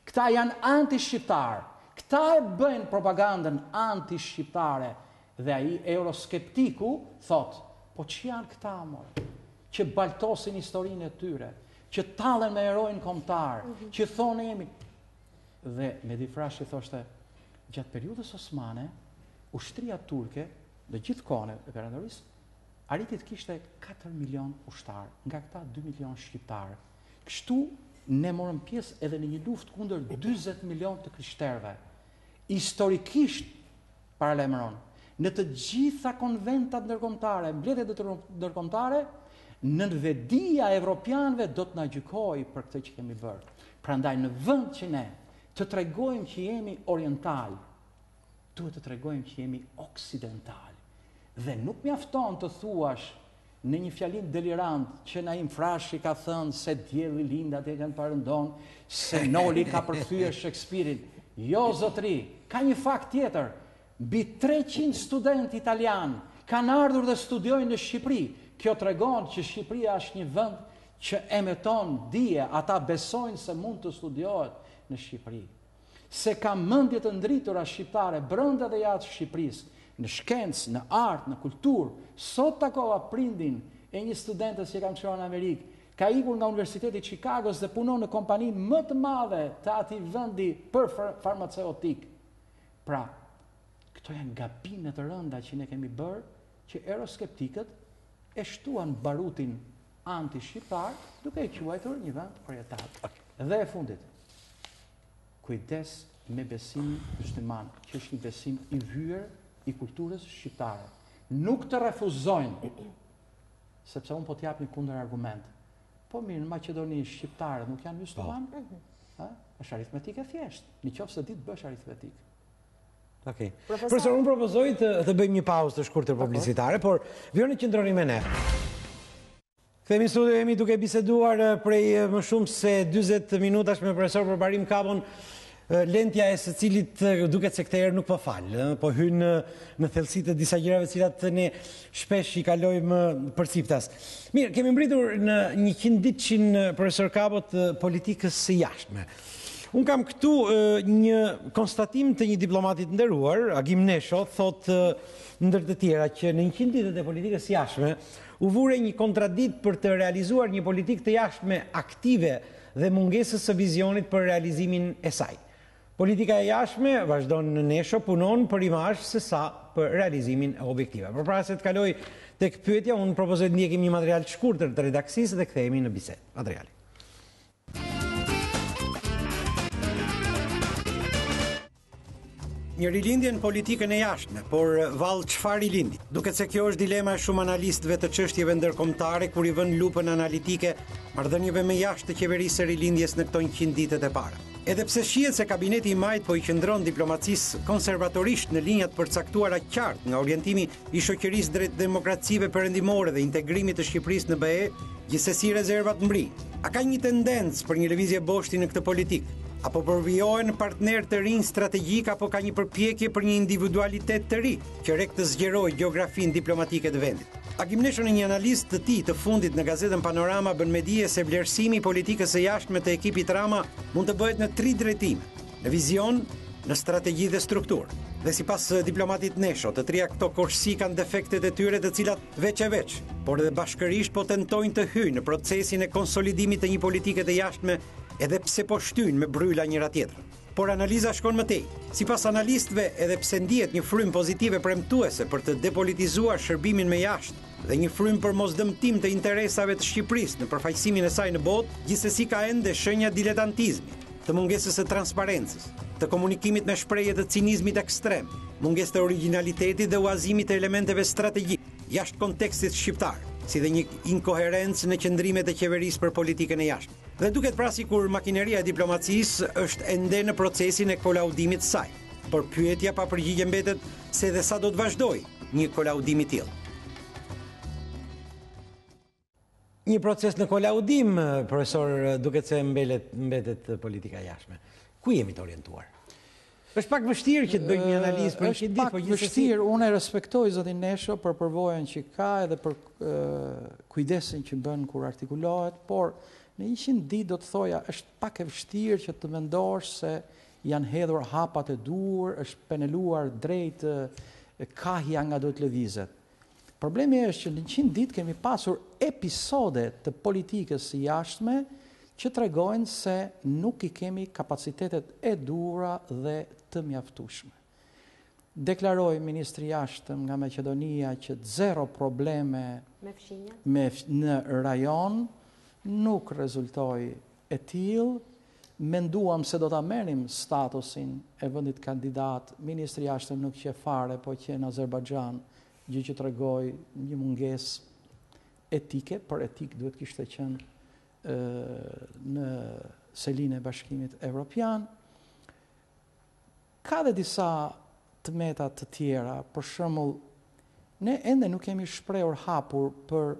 B: Këta janë anti-shqiptar. Këta e bëjnë propagandën anti-shqiptare. Dhe ai euroskeptiku thot, po që janë këta amore? Që baltosin historinë e tyre, që tallen me herojnë kombëtar, që thonë jemi. Dhe Medifrashi thoshte, gjatë periudhës osmane, ushtria turke dhe gjithë kohën e perandorisë arriti të kishte 4 milion ushtar, nga këta 2 milion shqiptarë. Kështu ne morëm pjesë edhe në një luftë kundër 40 milion të krishterëve. Historikisht, paralajmëron, në të gjitha konventat ndërkombëtare, mbledhjet ndërkombëtare, nënvedia e evropianëve do të na gjykojë për këtë që kemi bërë. Prandaj në vend që ne të tregojmë që jemi oriental, duhet të tregojmë që jemi oksidental. Dhe nuk mjafton të thuash në një fjalim delirant që Naim Frashi ka thënë se dielli lindat e kanë parëndon, se Noli ka përthyer Shakespeare-in. Jo, zotri, ka një fakt tjetër. Mbi 300 student italian kanë ardhur dhe studiojnë në Shqipëri. Kjo tregon që Shqipëria është një vend që emeton dije, ata besojnë se mund të studiohet në Shqipëri. Se ka mendje të ndritura shqiptare brenda dhe jashtë Shqipërisë, në shkencë, në art, në kulturë. Sot takova prindin e një studentës që kam shkuar në Amerikë, ka ikur nga Universiteti i Chicagos dhe punon në kompani më të madhe të atij vendi për farmaceutik. Pra, këto janë gabime të rënda që ne kemi bërë, që euroskeptikët e shtuan barutin anti-shqiptar duke i quajtur një vend oriental. Dhe e fundit, kujdes me besim musliman, që është një besim i vyer i kulturës shqiptare. Nuk të refuzojnë, sepse unë po t'jap një kundër argument. Po mirë, në Maqedoni shqiptarët nuk janë musliman? Është aritmetike thjesht. Në qoftë se ditë bësh aritmetik.
A: Okej. Profesor, unë propozoj të bëjmë një pauzë të shkurtër publicitare, por vjoni qëndroni me ne. Kthehemi në studio, jemi duke biseduar prej më shumë se 40 minutash me profesor Barbarim Kapon. Lentja e së cilit duket se këtë herë nuk po falë, po hynë në thellësitë të disa gjërave cilat ne shpesh i kalojmë përciptas. Mirë, kemi mbritur në 100 profesor Kapot politikës së jashtme. Unë kam këtu një konstatim të një diplomatit nderuar, Agim Nesho, thot ndër të tjera që në 100 ditët e politikës së jashtme u vure një kontradikt për të realizuar një politikë të jashtme aktive dhe mungesës së vizionit për realizimin e saj. Politika e jashtme, vazhdon në Nesho, punon për imazh se sa për realizimin e objektive. Por para se të kaloj tek pyetja, unë propozoj të ndjekim një material të shkurtër të redaksisë dhe kthehemi në bisedë. Materiali. Një rilindje në politikën e jashtme, por vallë çfarë rilindi? Duket se kjo është dilema e shumë analistëve të çështjeve ndërkombëtare kur i vënë lupën analitike marrëdhënieve me jashtë të qeverisë së rilindjes në këto 100 ditët e para. Edhe pse shihet se kabineti i majt po i qëndron diplomacisë konservatorisht në linjat përcaktuara qartë nga orientimi i shoqërisë drejt demokracive perëndimore dhe integrimit të Shqipërisë në BE, gjithsesi rezervat mbrin. A ka një tendencë për një lëvizje boshti në këtë politikë? Apo përvijohen partner të rinj strategjik, apo ka një përpjekje për një individualitet të ri që rek të zgjerojë gjeografinë diplomatike të vendit? Agim Nesho në një analizë të tij të fundit në gazetën Panorama bën me dije se vlerësimi i politikës së jashtme të ekipit Rama mund të bëhet në 3 drejtime: në vizion, në strategji dhe strukturë. Dhe sipas diplomatit Nesho, të trija këto koshësi kanë defektet e tyre të cilat veç e veç, por edhe bashkërisht po tentojnë të hyjnë në procesin e konsolidimit të një politike të jashtme, edhe pse po shtyjnë me bryla njëra tjetrën. Por analiza shkon më tej. Sipas analistëve, edhe pse ndihet një frym pozitive premtuese për të depolitizuar shërbimin me jashtë dhe një frym për mosdëmtim të interesave të Shqipërisë në përfaqësimin e saj në botë, gjithsesi ka ende shenja diletantizmi, të mungesës së transparencës, të komunikimit me shprehje të cinizmit ekstrem, mungesë të origjinalitetit dhe uazimit të elementeve strategjike jashtë kontekstit shqiptar, si dhe një inkoherencë në qëndrimet e qeverisë për politikën e jashtme. Dhe duket pra sikur makineria e diplomacisë është ende në procesin e kolaudimit të saj. Por pyetja pa përgjigje mbetet se dhe sa do të vazhdojë një kolaudim i tillë. Një proces në kolaudim, profesor, duket se mbetet politika jashtme. Ku jemi të orientuar? Është pak vështirë që të bëjmë një analizë për
B: është pak vështirë. Unë e respektoj zotin Nesho për përvojën që ka edhe për kujdesin që bën kur artikulohet, por në 100 ditë do të thoja është pak e vështirë që të mendosh se janë hedhur hapat e dur, është peneluar drejt kahja nga do të lëvizet. Problemi është që në 100 ditë kemi pasur episode të politikës së jashtme që tregojnë se nuk i kemi kapacitetet e dura dhe të mjaftueshme. Deklaroi ministri i jashtëm nga Maqedonia që 0 probleme në rajon, nuk rezultoi e tillë. Menduam se do ta merrim statusin e vendit kandidat, ministri i jashtëm nuk qe fare, po qe në Azerbajxhan, gjë që tregoi një mungesë etike, por etik duhet kishte qenë në selinë e Bashkimit Evropian. Ka dhe disa tmeta të tjera, për shembull, ne ende nuk kemi shprehur hapur për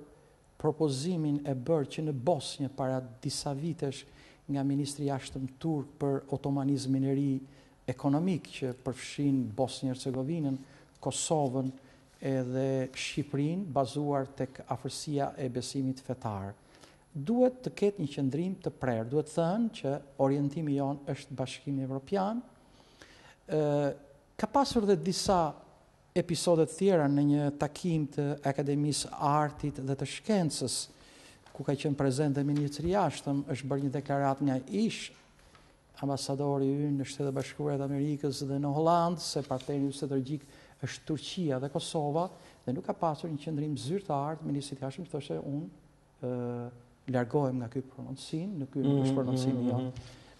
B: propozimin e bërë që në Bosnjë para disa vitesh nga ministri i jashtëm turk për otomanizmin e ri ekonomik që përfshin Bosnjë-Hercegovinën, Kosovën edhe Shqipërinë, bazuar tek afërsia e besimit fetar. Duhet të ketë një qëndrim të prerë. Duhet thënë që orientimi jonë është Bashkimi Evropian. Ka pasur dhe disa episodet tjera në një takim të Akademisë Artit dhe të Shkencës, ku ka qenë prezent dhe ministri i jashtëm, është bërë një deklarat nga ish ambasadori ynë në Shtetet Bashkuara të Amerikës dhe në Hollandë, se partneri strategjik është Turqia dhe Kosova, dhe nuk ka pasur një qëndrim zyrtar. Ministri i jashtëm thoshte unë largohem nga ky prononcim, në ky është prononcimi jo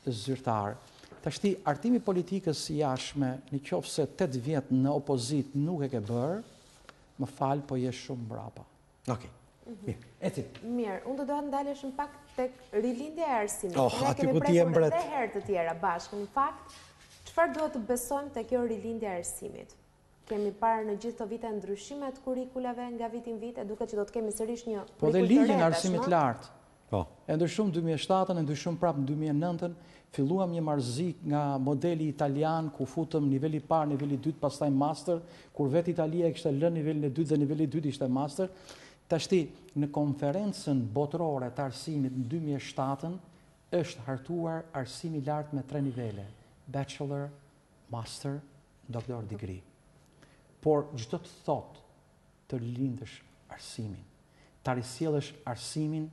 B: zyrtar. Tashti, artimi politikës jashtme, në qoftë se 8 vjet në opozit nuk e ke bërë, më fal, po jesh shumë mbrapa.
A: Okej.
C: Mirë, unë do doja ndalesh në pak tek rilindja e arsimit.
A: Ne kemi prekur
C: edhe herë të tjera bashkë. Në fakt, çfarë duhet të besojmë tek kjo rilindja e arsimit? Kemi parë në gjithë të vite ndryshime të kurikulave nga vitin vit, e duket që do të kemi sërish një
B: po dhe ligjin e arsimit lartë.
A: Po.
B: E ndryshum 2007-ën, e ndryshum prapë në 2009-ën, filluam një marrëzik nga modeli italian, ku futëm niveli parë, niveli dytë, pastaj master, kur vetë Italia e kishte lënë nivelin e dytë dhe niveli dytë ishte master. Tashti, në konferencën botërore të arsimit në 2007-ën, është hartuar arsimi lartë me 3 nivele: bachelor, master, doctor degree. Por çdo të thotë të lindësh arsimin, të risjellësh arsimin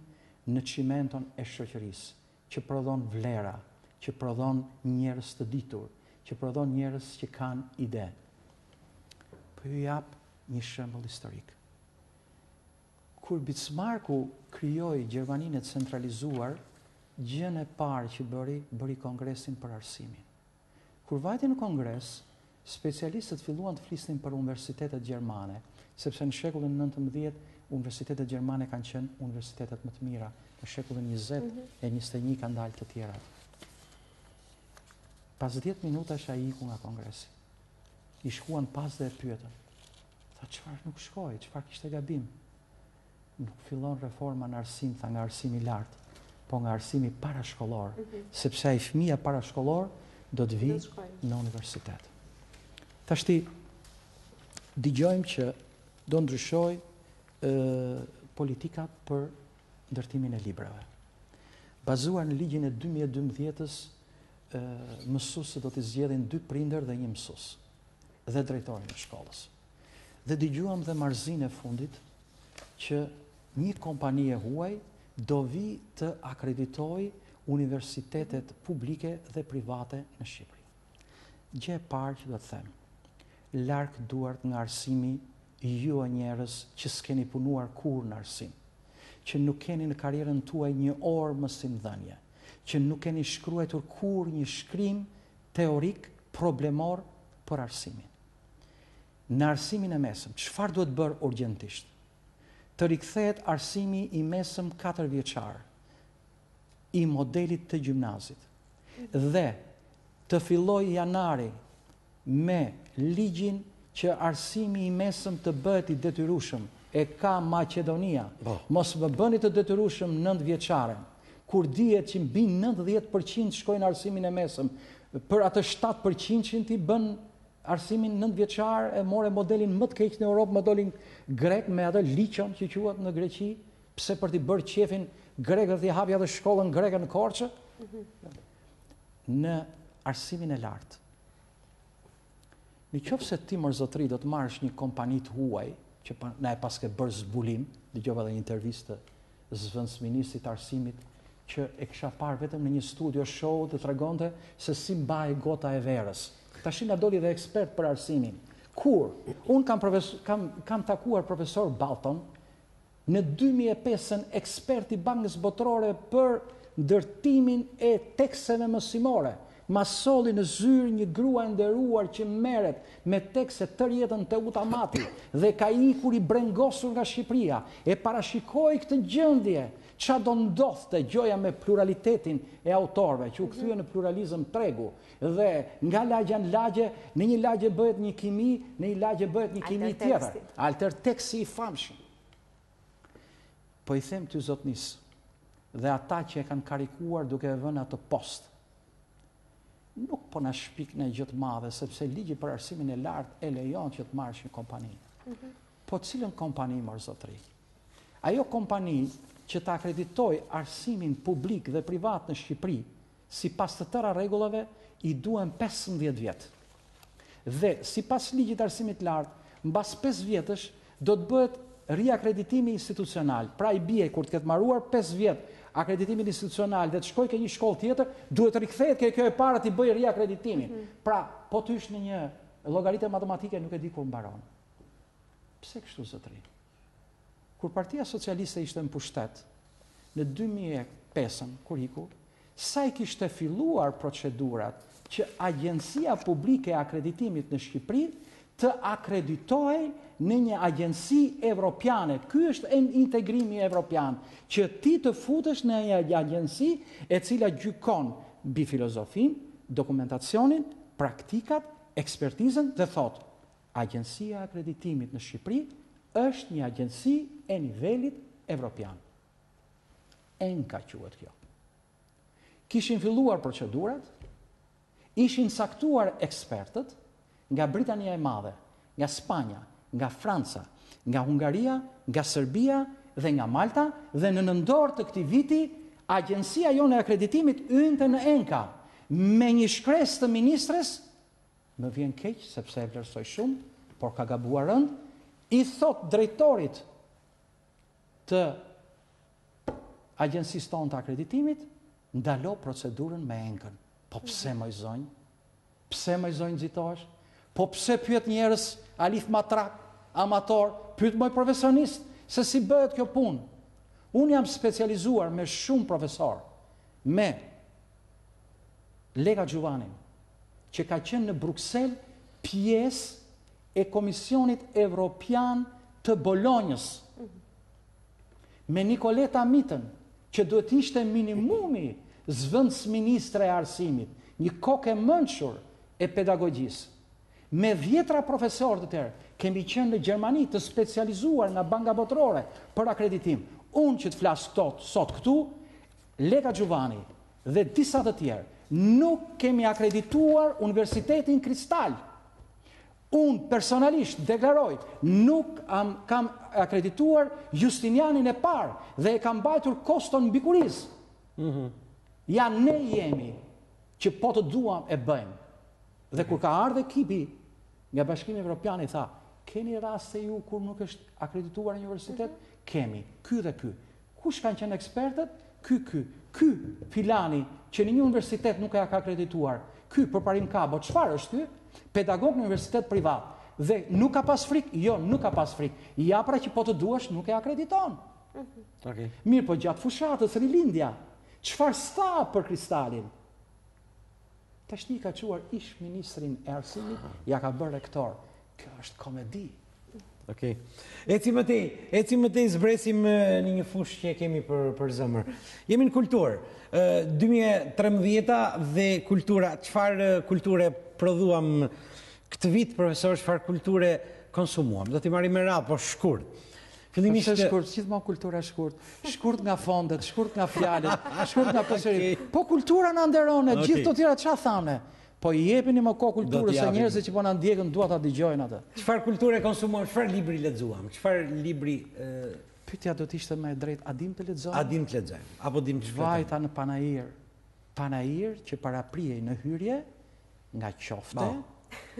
B: në cimenton e shoqërisë, që prodhon vlera, që prodhon njerëz të ditur, që prodhon njerëz që kanë ide. Po ju jap një shembull historik. Kur Bismarcku krijoi Gjermaninë e centralizuar, gjën e parë që bëri kongresin për arsimin. Kur vajti në kongres, specialistët filluan të flisnin për universitetet gjermane, sepse në shekullin 19 universitetet gjermane kanë qenë universitetet më të mira, në shekullin 20 e 21 kanë dalë të tjerat. Pas 10 minutash ai iku nga kongresi. I shkuan pas dhe e pyetën. Tha, çfarë nuk shkoi, çfarë kishte gabim? Nuk fillon reforma në arsim, tha, nga arsimi lartë, po nga arsimi parashkollor, sepse ai fëmia parashkollor do të vijë në universitet. Tashti, dëgjojmë që do ndryshoj politika për ndërtimin e librave. Bazuar në ligjin e 2012-s, mësuesët do të zgjedhin 2 prindër dhe 1 mësues dhe drejtorin e shkollës. Dhe dëgjuam dhe marrëzinë e fundit që një kompani e huaj do vi të akreditojë universitetet publike dhe private në Shqipëri. Gjë e parë që do të them, larg duart nga arsimi ju e njerëz që s'keni punuar kur në arsim, që nuk keni në karrierën tuaj një orë mësimdhënie, që nuk keni shkruar kur një shkrim teorik problemor për arsimin. Në arsimin e mesëm, çfarë duhet bërë urgjentisht? Të rikthehet arsimi i mesëm 4 vjeçar i modelit të gjimnazit dhe të filloj janari me ligjin që arsimi i mesëm të bëhet i detyrueshëm. E ka Maqedonia. Mos më bëni të detyrueshëm 9 vjeçaren, kur dihet që mbi 90% shkojnë arsimin e mesëm. Për atë 7% ti bën arsimin 9 vjeçar, e more modelin më të keq në Europë, modelin grek me atë liçon që quhet në Greqi, pse për t'i bërë qefin grekët i hapja dhe shkollën greke në Korçë. Në arsimin e lartë. Në qoftë se ti mërzotri do të marrësh një kompani të huaj, që na e paske bërë zbulim, dëgjova edhe një intervistë të zëvendësministit të arsimit, që e kisha parë vetëm në një studio show të tregonte se si mbahej gota e verës. Tash na doli dhe ekspert për arsimin. Kur unë kam takuar profesor Balton në 2005-ën, ekspert i Bankës Botërore për ndërtimin e teksteve mësimore. Ma solli në zyrë një grua e nderuar që merret me tekste tër jetën te utamati dhe ka ikur i brengosur nga Shqipëria. E parashikoi këtë gjendje, ç'a do ndodhte gjoja me pluralitetin e autorëve, që u kthye në pluralizëm tregu, dhe nga lagja në lagje, në një lagje bëhet një kimi, në një lagje bëhet një kimi tjetër. Alter teksti i famshëm. Po i them ty zotnis, dhe ata që e kanë karikuar duke e vënë atë post, nuk po na shpik në gjë të madhe, sepse ligji për arsimin e lartë e lejon që të marrësh një kompani. Po cilën kompani, mor zotri? Ajo kompani që të akreditoj arsimin publik dhe privat në Shqipëri, sipas të tëra rregullave, i duhen 15 vjet. Dhe sipas ligjit të arsimit lartë, mbas 5 vjetësh do të bëhet riakreditimi institucional. Pra i bie kur të ketë marruar 5 vjet akreditimin institucional dhe të shkoj ke një shkollë tjetër, duhet të rikthehet kjo e para të bëj riakreditimin. Pra, po të ish në një llogaritë matematike nuk e di kur mbaron. Pse kështu zotëri? Kur Partia Socialiste ishte në pushtet në 2005 kur iku, sa i kishte filluar procedurat që Agjencia Publike e Akreditimit në Shqipëri të akreditohej në një agjensi evropiane. Ky është integrimi evropian, që ti të futesh në një agjensi e cila gjykon mbi filozofin, dokumentacionin, praktikat, ekspertizën dhe thot, Agjencia e Akreditimit në Shqipëri është një agjensi e nivelit evropian. ENKA quhet kjo. Kishin filluar procedurat, ishin saktuar ekspertët nga Britania e Madhe, nga Spanja, nga Franca, nga Hungaria, nga Serbia dhe nga Malta, dhe në nëndor të këtij viti, agjencia jone e akreditimit ynte në ENKA, me një shkresë të ministres, më vjen keq sepse e vlerësoj shumë, por ka gabuar rënd, i thot drejtorit të agjensisë tonë të akreditimit, ndalo procedurën me ENKA-n. Po pse më zonjë? Pse më zonjë nxitohesh? Po pse pyet njerëz Alif Matrak, amator, pyet më profesionist se si bëhet kjo punë. Unë jam specializuar me shumë profesor, me Lega Gjuvanin, që ka qenë në Bruksel pjesë e Komisionit Evropian të Bolonjës, me Nikoleta Mitën, që duhet ishte minimumi zëvendës ministre e arsimit, një kokë e mençur e pedagogjisë. Me 10 profesorë të tjerë, kemi qenë në Gjermani të specializuar nga Banka Botërore për akreditim. Unë që të flas sot këtu, Lega Gjuvani dhe disa të tjerë, nuk kemi akredituar Universitetin Kristal. Unë personalisht deklaroj, nuk kam akredituar Justinianin e parë dhe e kam mbajtur Koston mbi Kuriz. Ja ne jemi që po të duam e bëjmë. Dhe kur ka ardhe ekipi nga Bashkimi Evropian i tha, keni raste ju kur nuk është akredituar një universitet? Kemi, ky dhe ky. Kush kanë qenë ekspertët? Ky filani që në një universitet nuk e ka akredituar. Ky përparim Kabo, çfarë është ky? Pedagog në universitet privat. Dhe nuk ka pas frikë? Jo, nuk ka pas frikë. Ja pra që po të duash nuk e akrediton. Mirë, po gjatë fushatës rilindja, çfarë sta për Kristalin? Tashti ka quar ish ministrin e arsimit, ja ka bërë rektor. Kjo është komedi.
A: Eci më tej zbresim në një fushë që kemi për zëmër. Jemi në kulturë. 2013 dhe kultura, çfarë kulture prodhuam këtë vit, profesor, çfarë kulture konsumuam? Do t'i marrim me radhë, po shkurt.
B: Fillimisht shkurt, gjithmonë kultura shkurt. Shkurt nga fondet, shkurt nga fjalët, shkurt nga përsërit. Po kultura na nderone, gjithë të tjera çfarë thanë? Po i jepini më kohë kulturës se njerëzit që po na ndjekën dua ta dëgjojnë atë.
A: Çfarë kulture konsumuam? Çfarë libri lexuam? Çfarë libri
B: Pyetja do të ishte më e drejtë, a dim të lexojmë?
A: A dim të lexojmë? Apo dim të shkruajmë?
B: Vajta në panair. Panair që paraprihej në hyrje nga qofte,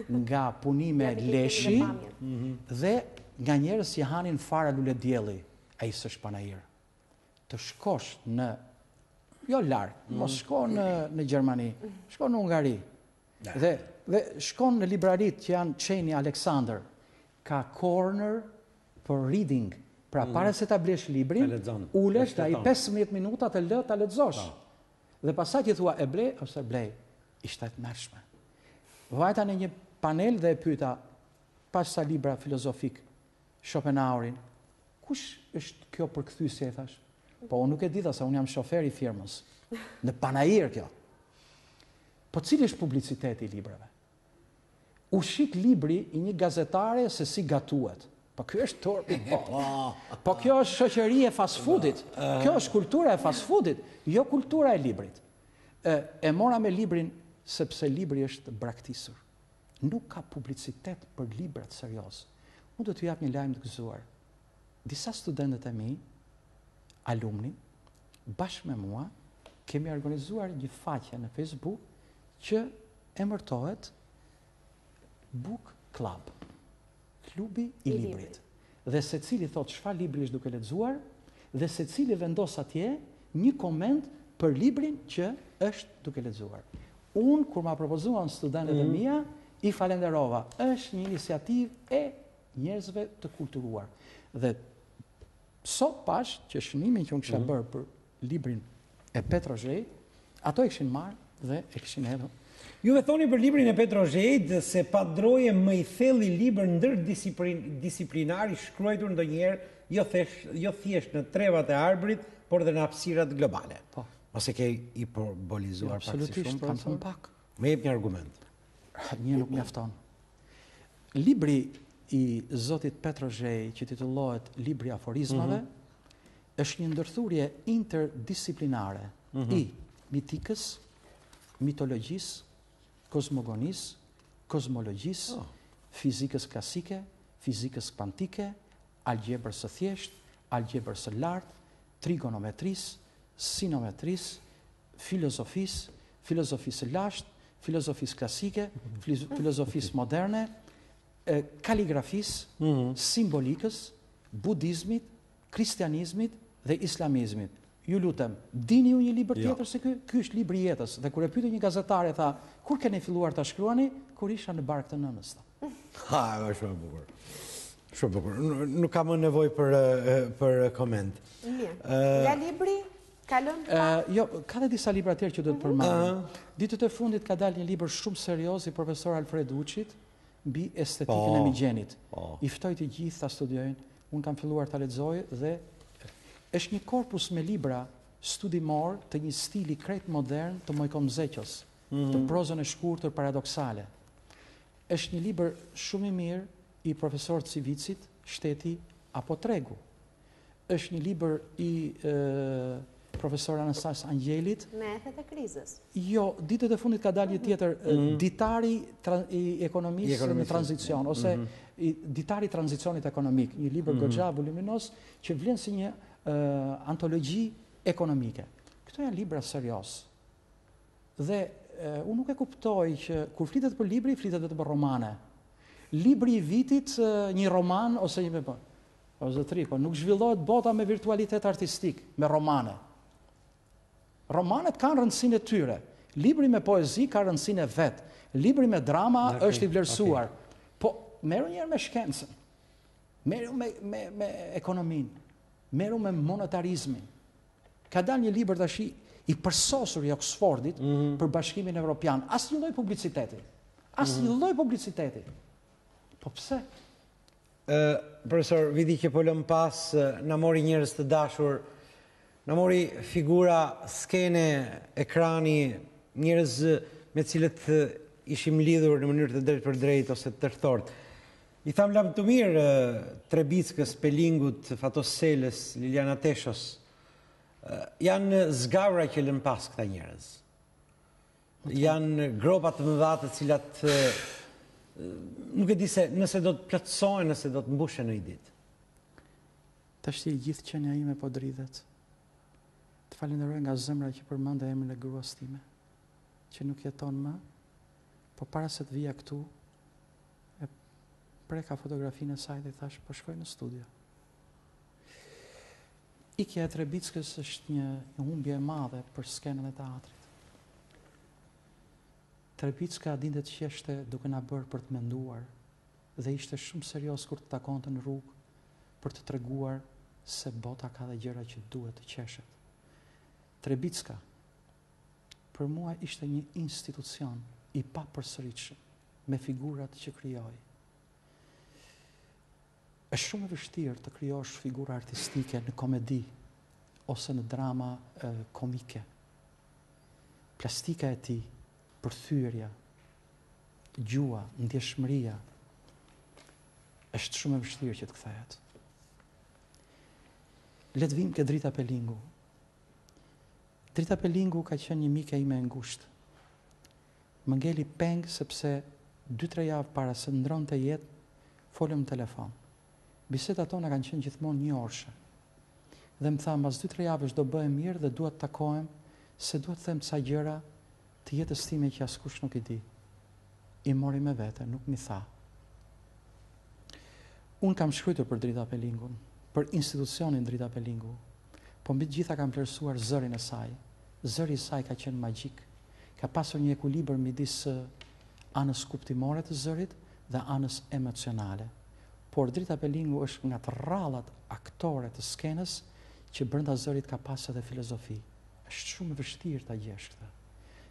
B: nga punime leshi dhe nga njerëz që hanin fara lule dielli. Ai s'është panair. Të shkosh në jo larg, mos shko në Gjermani, shko në Hungari. Dhe shkon në librarit që janë Qeni Aleksandër, ka corner për reading. Pra para se ta blesh librin, ulesh dhe ai 15 minuta të lë ta lexosh. Dhe pastaj ti thua e ble ose blej. Ishte e tmerrshme. Vajta në një panel dhe e pyeta pas sa libra filozofik Schopenhauerin, kush është kjo përkthyesje, thash? Po unë nuk e di, se unë jam shofer i firmës. Në panair kjo. Po cili është publiciteti i librave? U shik libri i një gazetare se si gatuhet. Po kjo është torpi. Po kjo është shoqëria e fast foodit. Kjo është kultura e fast foodit, jo kultura e librit. E mora me librin sepse libri është braktisur. Nuk ka publicitet për librat serioz. Unë do t'ju jap një lajm të gëzuar. Disa studentët e mi, alumni, bashkë me mua, kemi organizuar një faqe në Facebook që emërtohet Book Club. klubi i librit. Dhe secili thot çfarë libri është duke lexuar dhe secili vendos atje një koment për librin që është duke lexuar. Unë kur ma propozuan studentët e mia, i falenderova. Është një iniciativë e njerëzve të kulturuar. Dhe sot pash që shënimin që unë kisha bërë për librin e Petrozhejt, ato e kishin marrë dhe e kishin hedhur.
A: Juve thoni për librin e Petrozhejt se pa droje më i thelli libër ndërdisciplinar i shkruar ndonjëherë jo thjesht në trevat e arbrit, por dhe në hapësirat globale.
B: Po.
A: Ose ke hiperbolizuar pak si shumë?
B: Absolutisht, kam thënë pak.
A: Më jep një argument.
B: Një nuk mjafton. Libri i Zotit Petrozhej, që titullohet Libri aforizmave, është një ndërthurje interdisciplinare i mitikës, mitologjisë, kozmogonisë, kozmologjisë, fizikës klasike, fizikës kvantike, algebrës së thjeshtë, algebrës së lartë, trigonometrisë, sinometrisë, filozofisë, filozofisë së lashtë, filozofisë klasike, filozofisë moderne, kaligrafisë, simbolikës, budizmit, kristianizmit dhe islamizmit. Ju lutem, dini ju një libër tjetër se ky është libri i jetës. Dhe kur e pyeti një gazetare, tha, kur keni filluar ta shkruani? Kur isha në barkë të nënës.
A: Ha, është shumë e bukur. Shumë bukur. Nuk kam më nevojë për koment.
C: Mirë. Nga libri kalon pa?
B: Jo, ka dhe disa libra tjerë që do të përmendim. Ditët e fundit ka dalë një libër shumë serioz i profesor Alfred Uçit mbi estetikën e migjenit. I ftoj të gjithë ta studiojnë. Unë kam filluar ta lexoj dhe është një korpus me libra studimor të një stili krejt modern të Mojko Mzeqos, të prozën e shkurtër paradoksale. Është një libër shumë i mirë i profesor Civicit, Shteti apo Tregu. Është një libër i profesor Anastas Angjelit.
C: Me ethet e krizës.
B: Jo, ditët e fundit ka dalë një tjetër, Ditari i ekonomisë në tranzicion, ose Ditari i tranzicionit ekonomik, një libër goxha voluminos që vlen si një antologji ekonomike. Këto janë libra serios. Dhe unë nuk e kuptoj që kur flitet për libri, flitet vetëm për romane. Libri i vitit, një roman ose një o zotëri, nuk zhvillohet bota me virtualitet artistik, me romane. Romanet kanë rëndësinë e tyre. Libri me poezi ka rëndësinë e vet. Libri me drama është i vlerësuar. Po merru njerë me shkencën. Merru me ekonominë. Merru me monetarizmin. Ka dalë një libër tash i përsosur i Oxfordit për Bashkimin Evropian. Asnjë lloj publiciteti. Asnjë lloj publiciteti. Po pse?
A: Profesor, vidi që po lëm pas, na mori njerëz të dashur, na mori figura, skene, ekrani, njerëz me cilët ishim lidhur në mënyrë të drejtë për drejtë ose të tërthort. I tham lam të mirë Trebickës, Pelingut, Fatos Selës, Liliana Teshos. Janë zgavra që lën pas këta njerëz. Janë gropa të mëdha të cilat nuk e di se nëse do të plotësohen, nëse do të mbushen në një ditë.
B: Tash i gjithë qenia ime po dridhet. Të falenderoj nga zemra që përmende emrin e gruas time, që nuk jeton më, po para se të vija këtu, preka fotografinë e saj dhe thash, po shkoj në studio. Ikja e Trebickës është një humbje e madhe për skenën e teatrit. Trebicka dinte të qeshte duke na bërë për të menduar dhe ishte shumë serios kur të takonte në rrugë për të treguar se bota ka dhe gjëra që duhet të qeshet. Trebicka për mua ishte një institucion i papërsëritshëm me figurat që krijoi. Është shumë e vështirë të krijosh figura artistike në komedi ose në drama komike. Plastika e tij, përthyerja, gjua, ndjeshmëria është shumë e vështirë që të kthehet. Le të vim ke Drita Pelingu. Drita Pelingu ka qenë një mike ime e ngushtë. Më ngeli peng sepse 2-3 javë para se ndronte jetë, folëm në telefon. Bisedat tona kanë qenë gjithmonë një orëshe. Dhe më tha, mbas 2-3 javësh do bëhem mirë dhe duhet të takohem, se duhet të them ca gjëra të jetës time që askush nuk i di. I mori me vete, nuk mi tha. Unë kam shkruar për Drita Pelingun, për institucionin Drita Pelingu, po mbi të gjitha kam vlerësuar zërin e saj. Zëri i saj ka qenë magjik, ka pasur një ekuilibër midis anës kuptimore të zërit dhe anës emocionale. Por Drita Pelingu është nga të rrallat aktore të skenës që brenda zërit ka pasur edhe filozofi. Është shumë e vështirë ta gjesh këtë.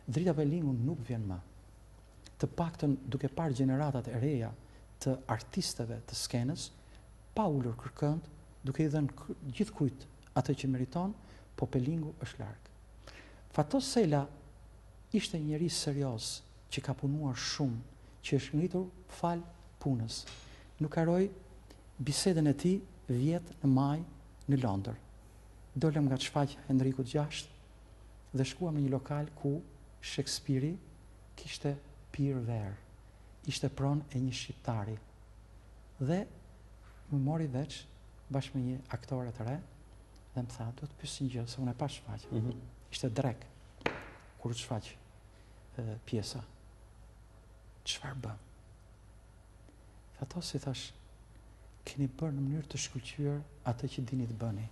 B: Drita Pelingu nuk vjen më. Të paktën duke parë gjeneratat e reja të artisteve të skenës, pa ulur kërkënd, duke i dhënë gjithkujt atë që meriton, po Pelingu është larg. Fatos Sela ishte një njerëz serioz që ka punuar shumë, që është ngritur fal punës. Nuk haroj bisedën e tij 10 në maj në Londër. Dolëm nga çfaqja Henriku VI dhe shkuam në një lokal ku Shakespeare kishte pirë verë. Ishte pronë e një shqiptari. Dhe më mori veç bashkë me një aktore të re dhe më tha, do të pyes një gjë, se unë e pa shfaqje. Ishte drek kur të shfaq pjesa. Çfarë bëm? Ato si thash, keni bërë në mënyrë të shkëlqyer atë që dini të bëni.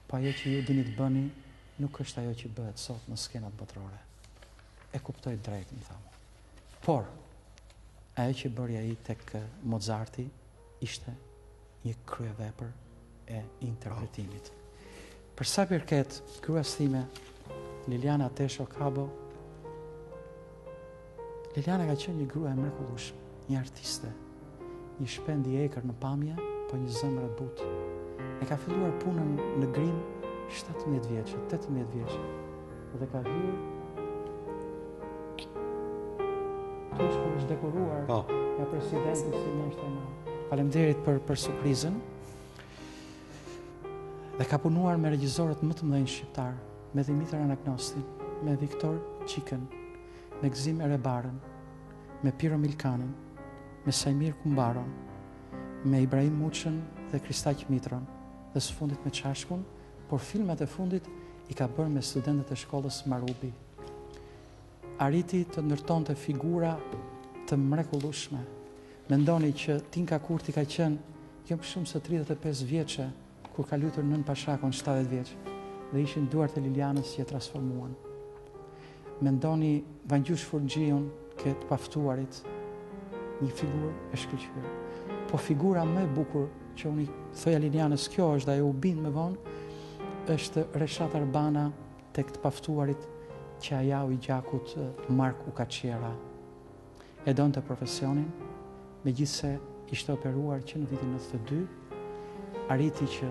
B: Po ajo që ju dini të bëni nuk është ajo që bëhet sot në skenat botërore. E kuptoj drejt, më thamu. Por ajo që bëri ai tek Mozarti ishte një kryevepër e interpretimit. Për sa i përket gruas time, Liliana Tesho Kabo, Liliana ka qenë një grua e mrekullueshme, një artiste, një shpend i egër në pamje, po një zemër e butë. E ka filluar punën në Grim 17 vjeçë, 18 vjeçë. Dhe ka hyrë tush kur është dekoruar nga presidenti si është e madh. Faleminderit për surprizën. Dhe ka punuar me regjisorët më të mëdhenj shqiptar, me Dimitra Anagnostin, me Viktor Çikën, me Gzim Erebarën, me Piro Milkanin, me Sajmir Kumbaron, me Ibrahim Muçën dhe Kristaq Mitron, dhe së fundit me Çashkun, por filmat e fundit i ka bërë me studentët e shkollës Marubi. Arriti të ndërtonte figura të mrekullueshme. Mendoni që Tinka Kurti ka qenë jo më shumë se 35 vjeçë kur ka luajtur nën Pashakun 70 vjeç dhe ishin duart e Lilianës që e transformuan. Mendoni Vangjush Furxhiun, ke të paftuarit, një figurë e shkëlqyer. Po figura më e bukur që unë thoja Lilianës, kjo është dhe ajo u bind më vonë, është Reshat Arbana tek të paftuarit që aja u i gjakut Mark Ukaçiera. E donte profesionin, megjithse ishte operuar që në vitin 92, arriti që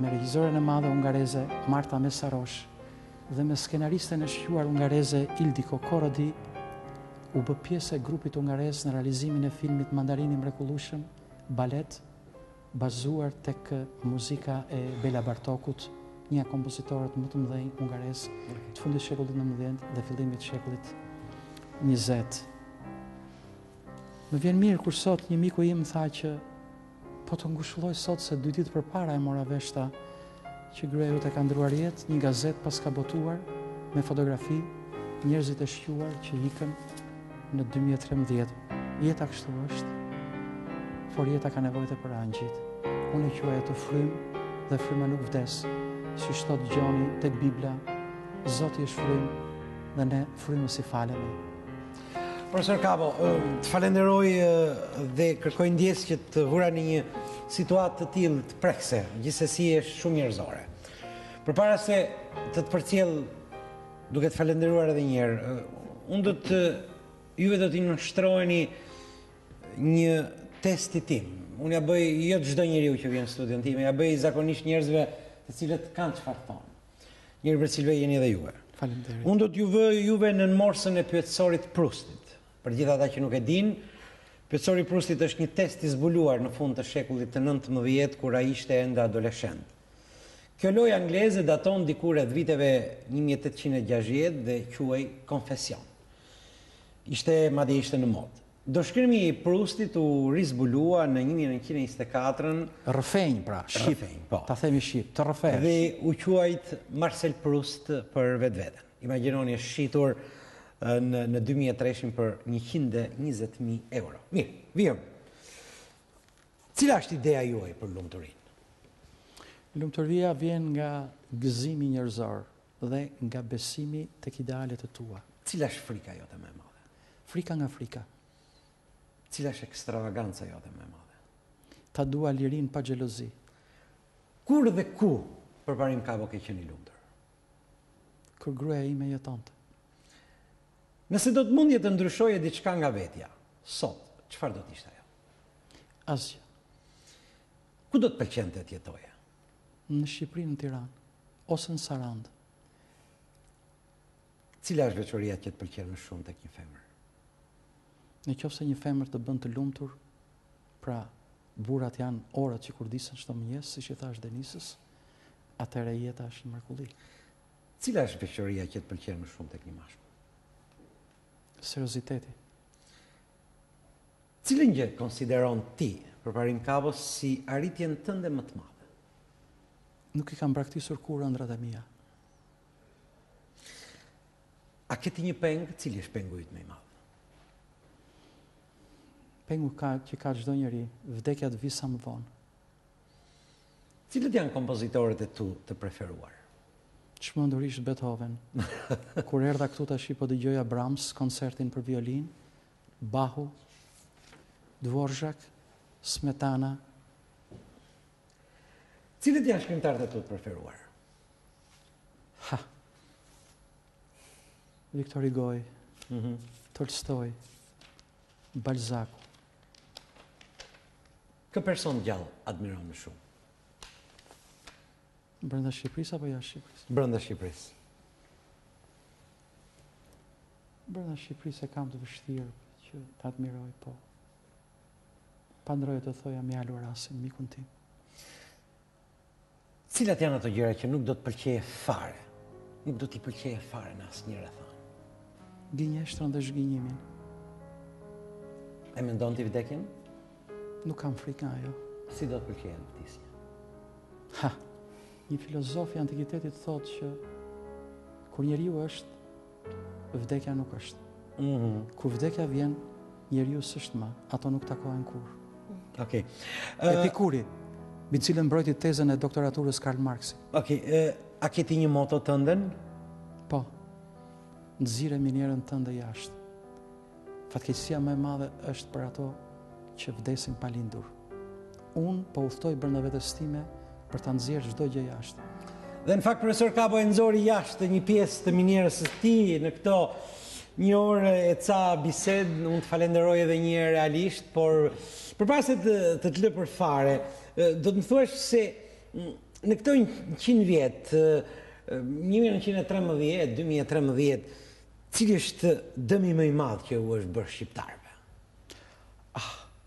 B: me regjisorën e madhe ungareze Marta Mesarosh dhe me skenaristen e shquar ungareze Ildiko Korodi u bë pjesë e grupit ungarez në realizimin e filmit Mandarini Mrekullueshëm, balet bazuar tek muzika e Bela Bartokut, një kompozitorët më të mëdhenj ungarez të fundit shekullit 19 dhe fillimit shekullit 20. Më vjen mirë kur sot një miku im më tha që po të ngushëlloj sot se 2 ditë përpara e mora veshta që gruaja jote ka ndruar jetë, një gazet pas ka botuar me fotografi njerëzit e shquar që ikën në 2013. Jeta kështu është, por jeta ka nevojë për angjit. Unë e quaj atë frymë dhe fryma nuk vdes. Si thot Gjoni tek Bibla, Zoti është frymë dhe ne frymës i falemi.
A: Profesor Kabo, të falenderoj dhe kërkoj ndjes që të vura në një situatë të tillë të prekse, gjithsesi është shumë njerëzore. Përpara se të përcjell duke të falenderuar edhe një herë, unë juve do t'i nështrojeni një testi tim. Unë ja bëj jo çdo njeriu që vjen në studion tim, ja bëj zakonisht njerëzve të cilët kanë çfarë thonë. Njëri për cilëve jeni edhe juve.
B: Faleminderit.
A: Unë do t'ju vë juve në morsën e pyetësorit Prustit. Për gjithë ata që nuk e din, pyetësori Prustit është një test i zbuluar në fund të shekullit të 19 kur ai ishte ende adoleshent. Kjo lojë angleze daton diku rreth viteve 1860 dhe quhej Konfesion. Madje ishte në modë. Doshkërimi i Prustit u rizbulua në 1924-ën.
B: Rrëfenj pra, shqip.
A: Po.
B: Ta themi shqip, të rrëfesh.
A: Dhe u quajt Marcel Proust për vetveten. Imagjinoni është shitur në 2003 për 120.000 euro. Mirë, vijëm. Cila është ideja juaj për lumturinë?
B: Lumturia vjen nga gëzimi njerëzor dhe nga besimi tek idealet e tua.
A: Cila është frika jote më e madhe?
B: Frika nga frika.
A: Cila është ekstravaganca jote më e madhe?
B: Ta dua lirin pa xhelozi.
A: Kur dhe ku përparim kabo ke qenë i lumtur?
B: Kur gruaja ime jetonte.
A: Nëse do të mundje të ndryshoje diçka nga vetja, sot, çfarë do të ishte ajo?
B: Asgjë.
A: Ku do të pëlqente të jetoje?
B: Në Shqipëri, në Tiranë, ose në Sarandë.
A: Cila është veçoria që të pëlqen më shumë tek një femër?
B: Në qoftë se një femër të bën të lumtur, pra burrat janë orët që kurdisen çdo mëngjes, siç e thash Denisës, atëherë jeta është një mrekulli.
A: Cila është veçoria që të pëlqen më shumë tek një mashkull?
B: Serioziteti.
A: Cilën gjë konsideron ti përparim kabos si arritjen tënde më të madhe?
B: Nuk i kam braktisur kur ëndrat e mia.
A: A ke ti një peng, cili është pengu yt më i madh?
B: Pengu që ka çdo njeri, vdekja të vi sa më vonë.
A: Cilët janë kompozitorët e tu të preferuar?
B: Çmendurisht Beethoven. Kur erdha këtu tash po dëgjoja Brahms, koncertin për violinë, Bahu, Dvorak, Smetana.
A: Cilët janë shkrimtarët e tu të preferuar?
B: Victor Hugo, Tolstoj, Balzac.
A: Kë person gjallë admiron më shumë?
B: Brenda Shqipërisë apo jashtë Shqipërisë?
A: Brenda Shqipërisë.
B: Brenda Shqipërisë e kam të vështirë që të admiroj, po. Pa ndrojë të thoja Mjalu Rasin, mikun tim.
A: Cilat janë ato gjëra që nuk do të pëlqeje fare? Nuk do t'i pëlqeje fare në asnjëra thënë.
B: Gënjeshtrën dhe zhgënjimin.
A: E mendon ti vdekjen?
B: Nuk kam frikë nga ajo.
A: Si do të pëlqeje në vdekje?
B: Një filozof i antikitetit thotë që kur njeriu është, vdekja nuk është. Kur vdekja vjen, njeriu s'është më, ato nuk takohen kur.
A: Okej.
B: Epikuri, mbi cilën mbrojti tezën e doktoraturës Karl Marxi.
A: Okej, a ke ti një moto tënden?
B: Po. Nxirre minierën tënde jashtë. Fatkeqësia më e madhe është për ato që vdesin pa lindur. Unë po udhtoj brenda vetes time për ta nxjerrë çdo gjë jashtë.
A: Dhe në fakt profesor Kabo e nxori jashtë një pjesë të minierës së tij në këto një orë e ca bisedë. Unë të falenderoj edhe një herë realisht, por përpara se të të lë për fare, do të më thuash se në këto 100 vjet, 1913, 2013, cili është dëmi më i madh që u është bërë shqiptarëve?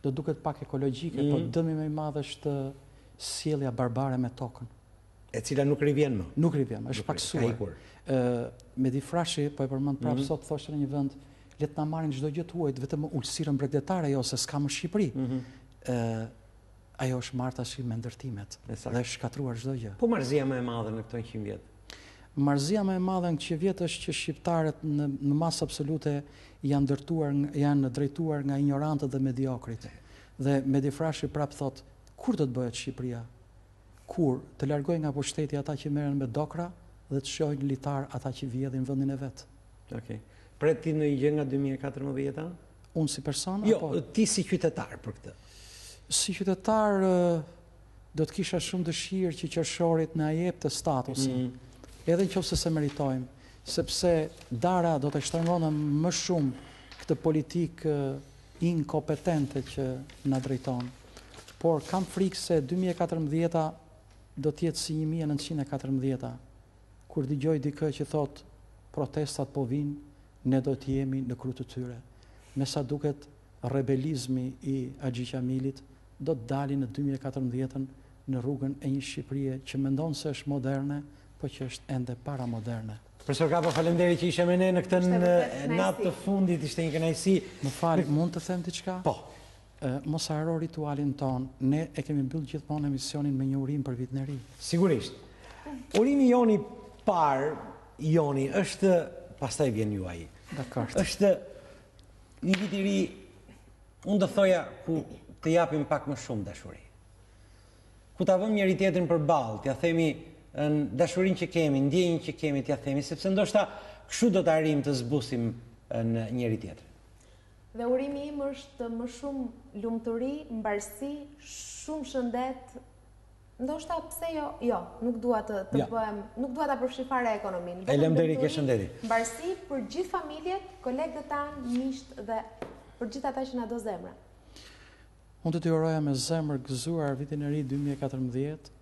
B: Do duket pak ekologjike, po dëmi më i madh është sjellja barbare me tokën.
A: E cila nuk rivjen më.
B: Nuk rivjen, është paksuar. Medi Frashi, po e përmend prapë sot, thoshte në një vend, le të na marrin çdo gjë tuaj, vetëm ulësirën bregdetare ajo se s'ka më Shqipëri. Ajo është marrë tash me ndërtimet dhe është shkatruar çdo gjë.
A: Po marzia më e madhe në këto 100 vjet?
B: Marzia më e madhe në këto vjet është që shqiptarët në masë absolute janë drejtuar nga ignorantët dhe mediokrit. Dhe Medi Frashi prapë thot, kur do të bëhet Shqipëria? Kur të largojnë nga pushteti ata që merren me dokra dhe të shohin litar ata që vjedhin vendin e vet.
A: Okej. Pret ti në gjë nga 2014-a?
B: Unë si person
A: jo,
B: apo
A: ti si qytetar për këtë?
B: Si qytetar do të kisha shumë dëshirë që qershorit na jepte statusin. Edhe nëse se meritojmë, sepse dara do të shtrëngonte më shumë këtë politikë inkompetente që na drejton. Por kam frikë se 2014-a do të jetë si 1914-a, kur dëgjoj dikë që thot protestat po vinë, ne do të jemi në krye të tyre. Me sa duket rebelizmi i Axhi Qamilit do të dalin në 2014-ën në rrugën e një Shqipërie që mendon se është moderne, po që është ende paramoderne.
A: Profesor Kabo, faleminderit që ishe me ne në këtë natë të fundit, ishte një kënaqësi.
B: Më fal, mund të them diçka?
A: Po.
B: Mos haro ritualin ton, ne e kemi mbyll gjithmonë emisionin me një urim për vitin e ri.
A: Sigurisht. Urimi joni parë, joni, është, pastaj vjen juaj.
B: Dakor.
A: Është një vit i ri, unë do thoja, ku të japim pak më shumë dashuri. Ku ta vëmë njëri tjetrin përballë, t'ja themi dashurinë që kemi, ndjenjën që kemi, t'ja themi, sepse ndoshta kështu do të arrijmë të zbusim në njëri tjetrin.
C: Dhe urimi im është më shumë lumturi, mbarësi, shumë shëndet. Ndoshta pse jo, nuk dua të bëhem, nuk dua ta përfshi fare ekonominë.
A: E lëm deri ke shëndeti.
C: Mbarësi për gjithë familjet, kolegët tanë, miqt dhe për gjithë ata që na do zemra.
B: Unë të uroja me zemër gëzuar vitin e ri 2014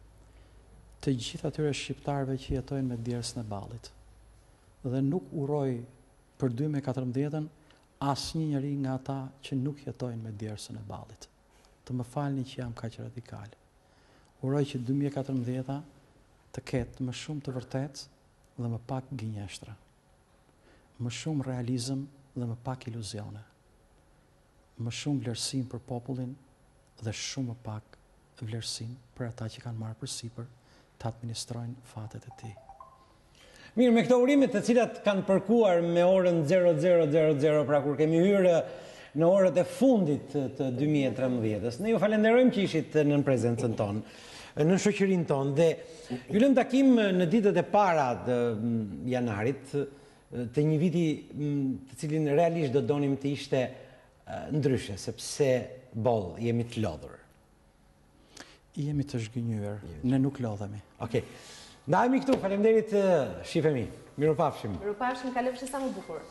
B: të gjithë atyre shqiptarëve që jetojnë me djersën e ballit. Dhe nuk uroj për 2014-ën asnjë njeri nga ata që nuk jetojnë me djersën e ballit. Të më falni që jam kaq radikal. Uroj që 2014-a të ketë më shumë të vërtetë dhe më pak gënjeshtra. Më shumë realizëm dhe më pak iluzione. Më shumë vlerësim për popullin dhe shumë më pak vlerësim për ata që kanë marrë përsipër të administrojnë fatet e tij.
A: Mirë, me këto urime të cilat kanë përkuar me orën 00:00, pra kur kemi hyrë në orët e fundit të 2013-s, ne ju falenderojmë që ishit në prezencën tonë, në shoqërinë tonë, dhe ju lëm takim në ditët e para të janarit të një viti të cilin realisht do donim të ishte ndryshe, sepse jemi të lodhur.
B: Jemi të zhgënjur, ne nuk lodhemi.
A: Okej. Ndajemi këtu, faleminderit shifemi. Mirupafshim.
C: Mirupafshim, kalofshi sa më bukur.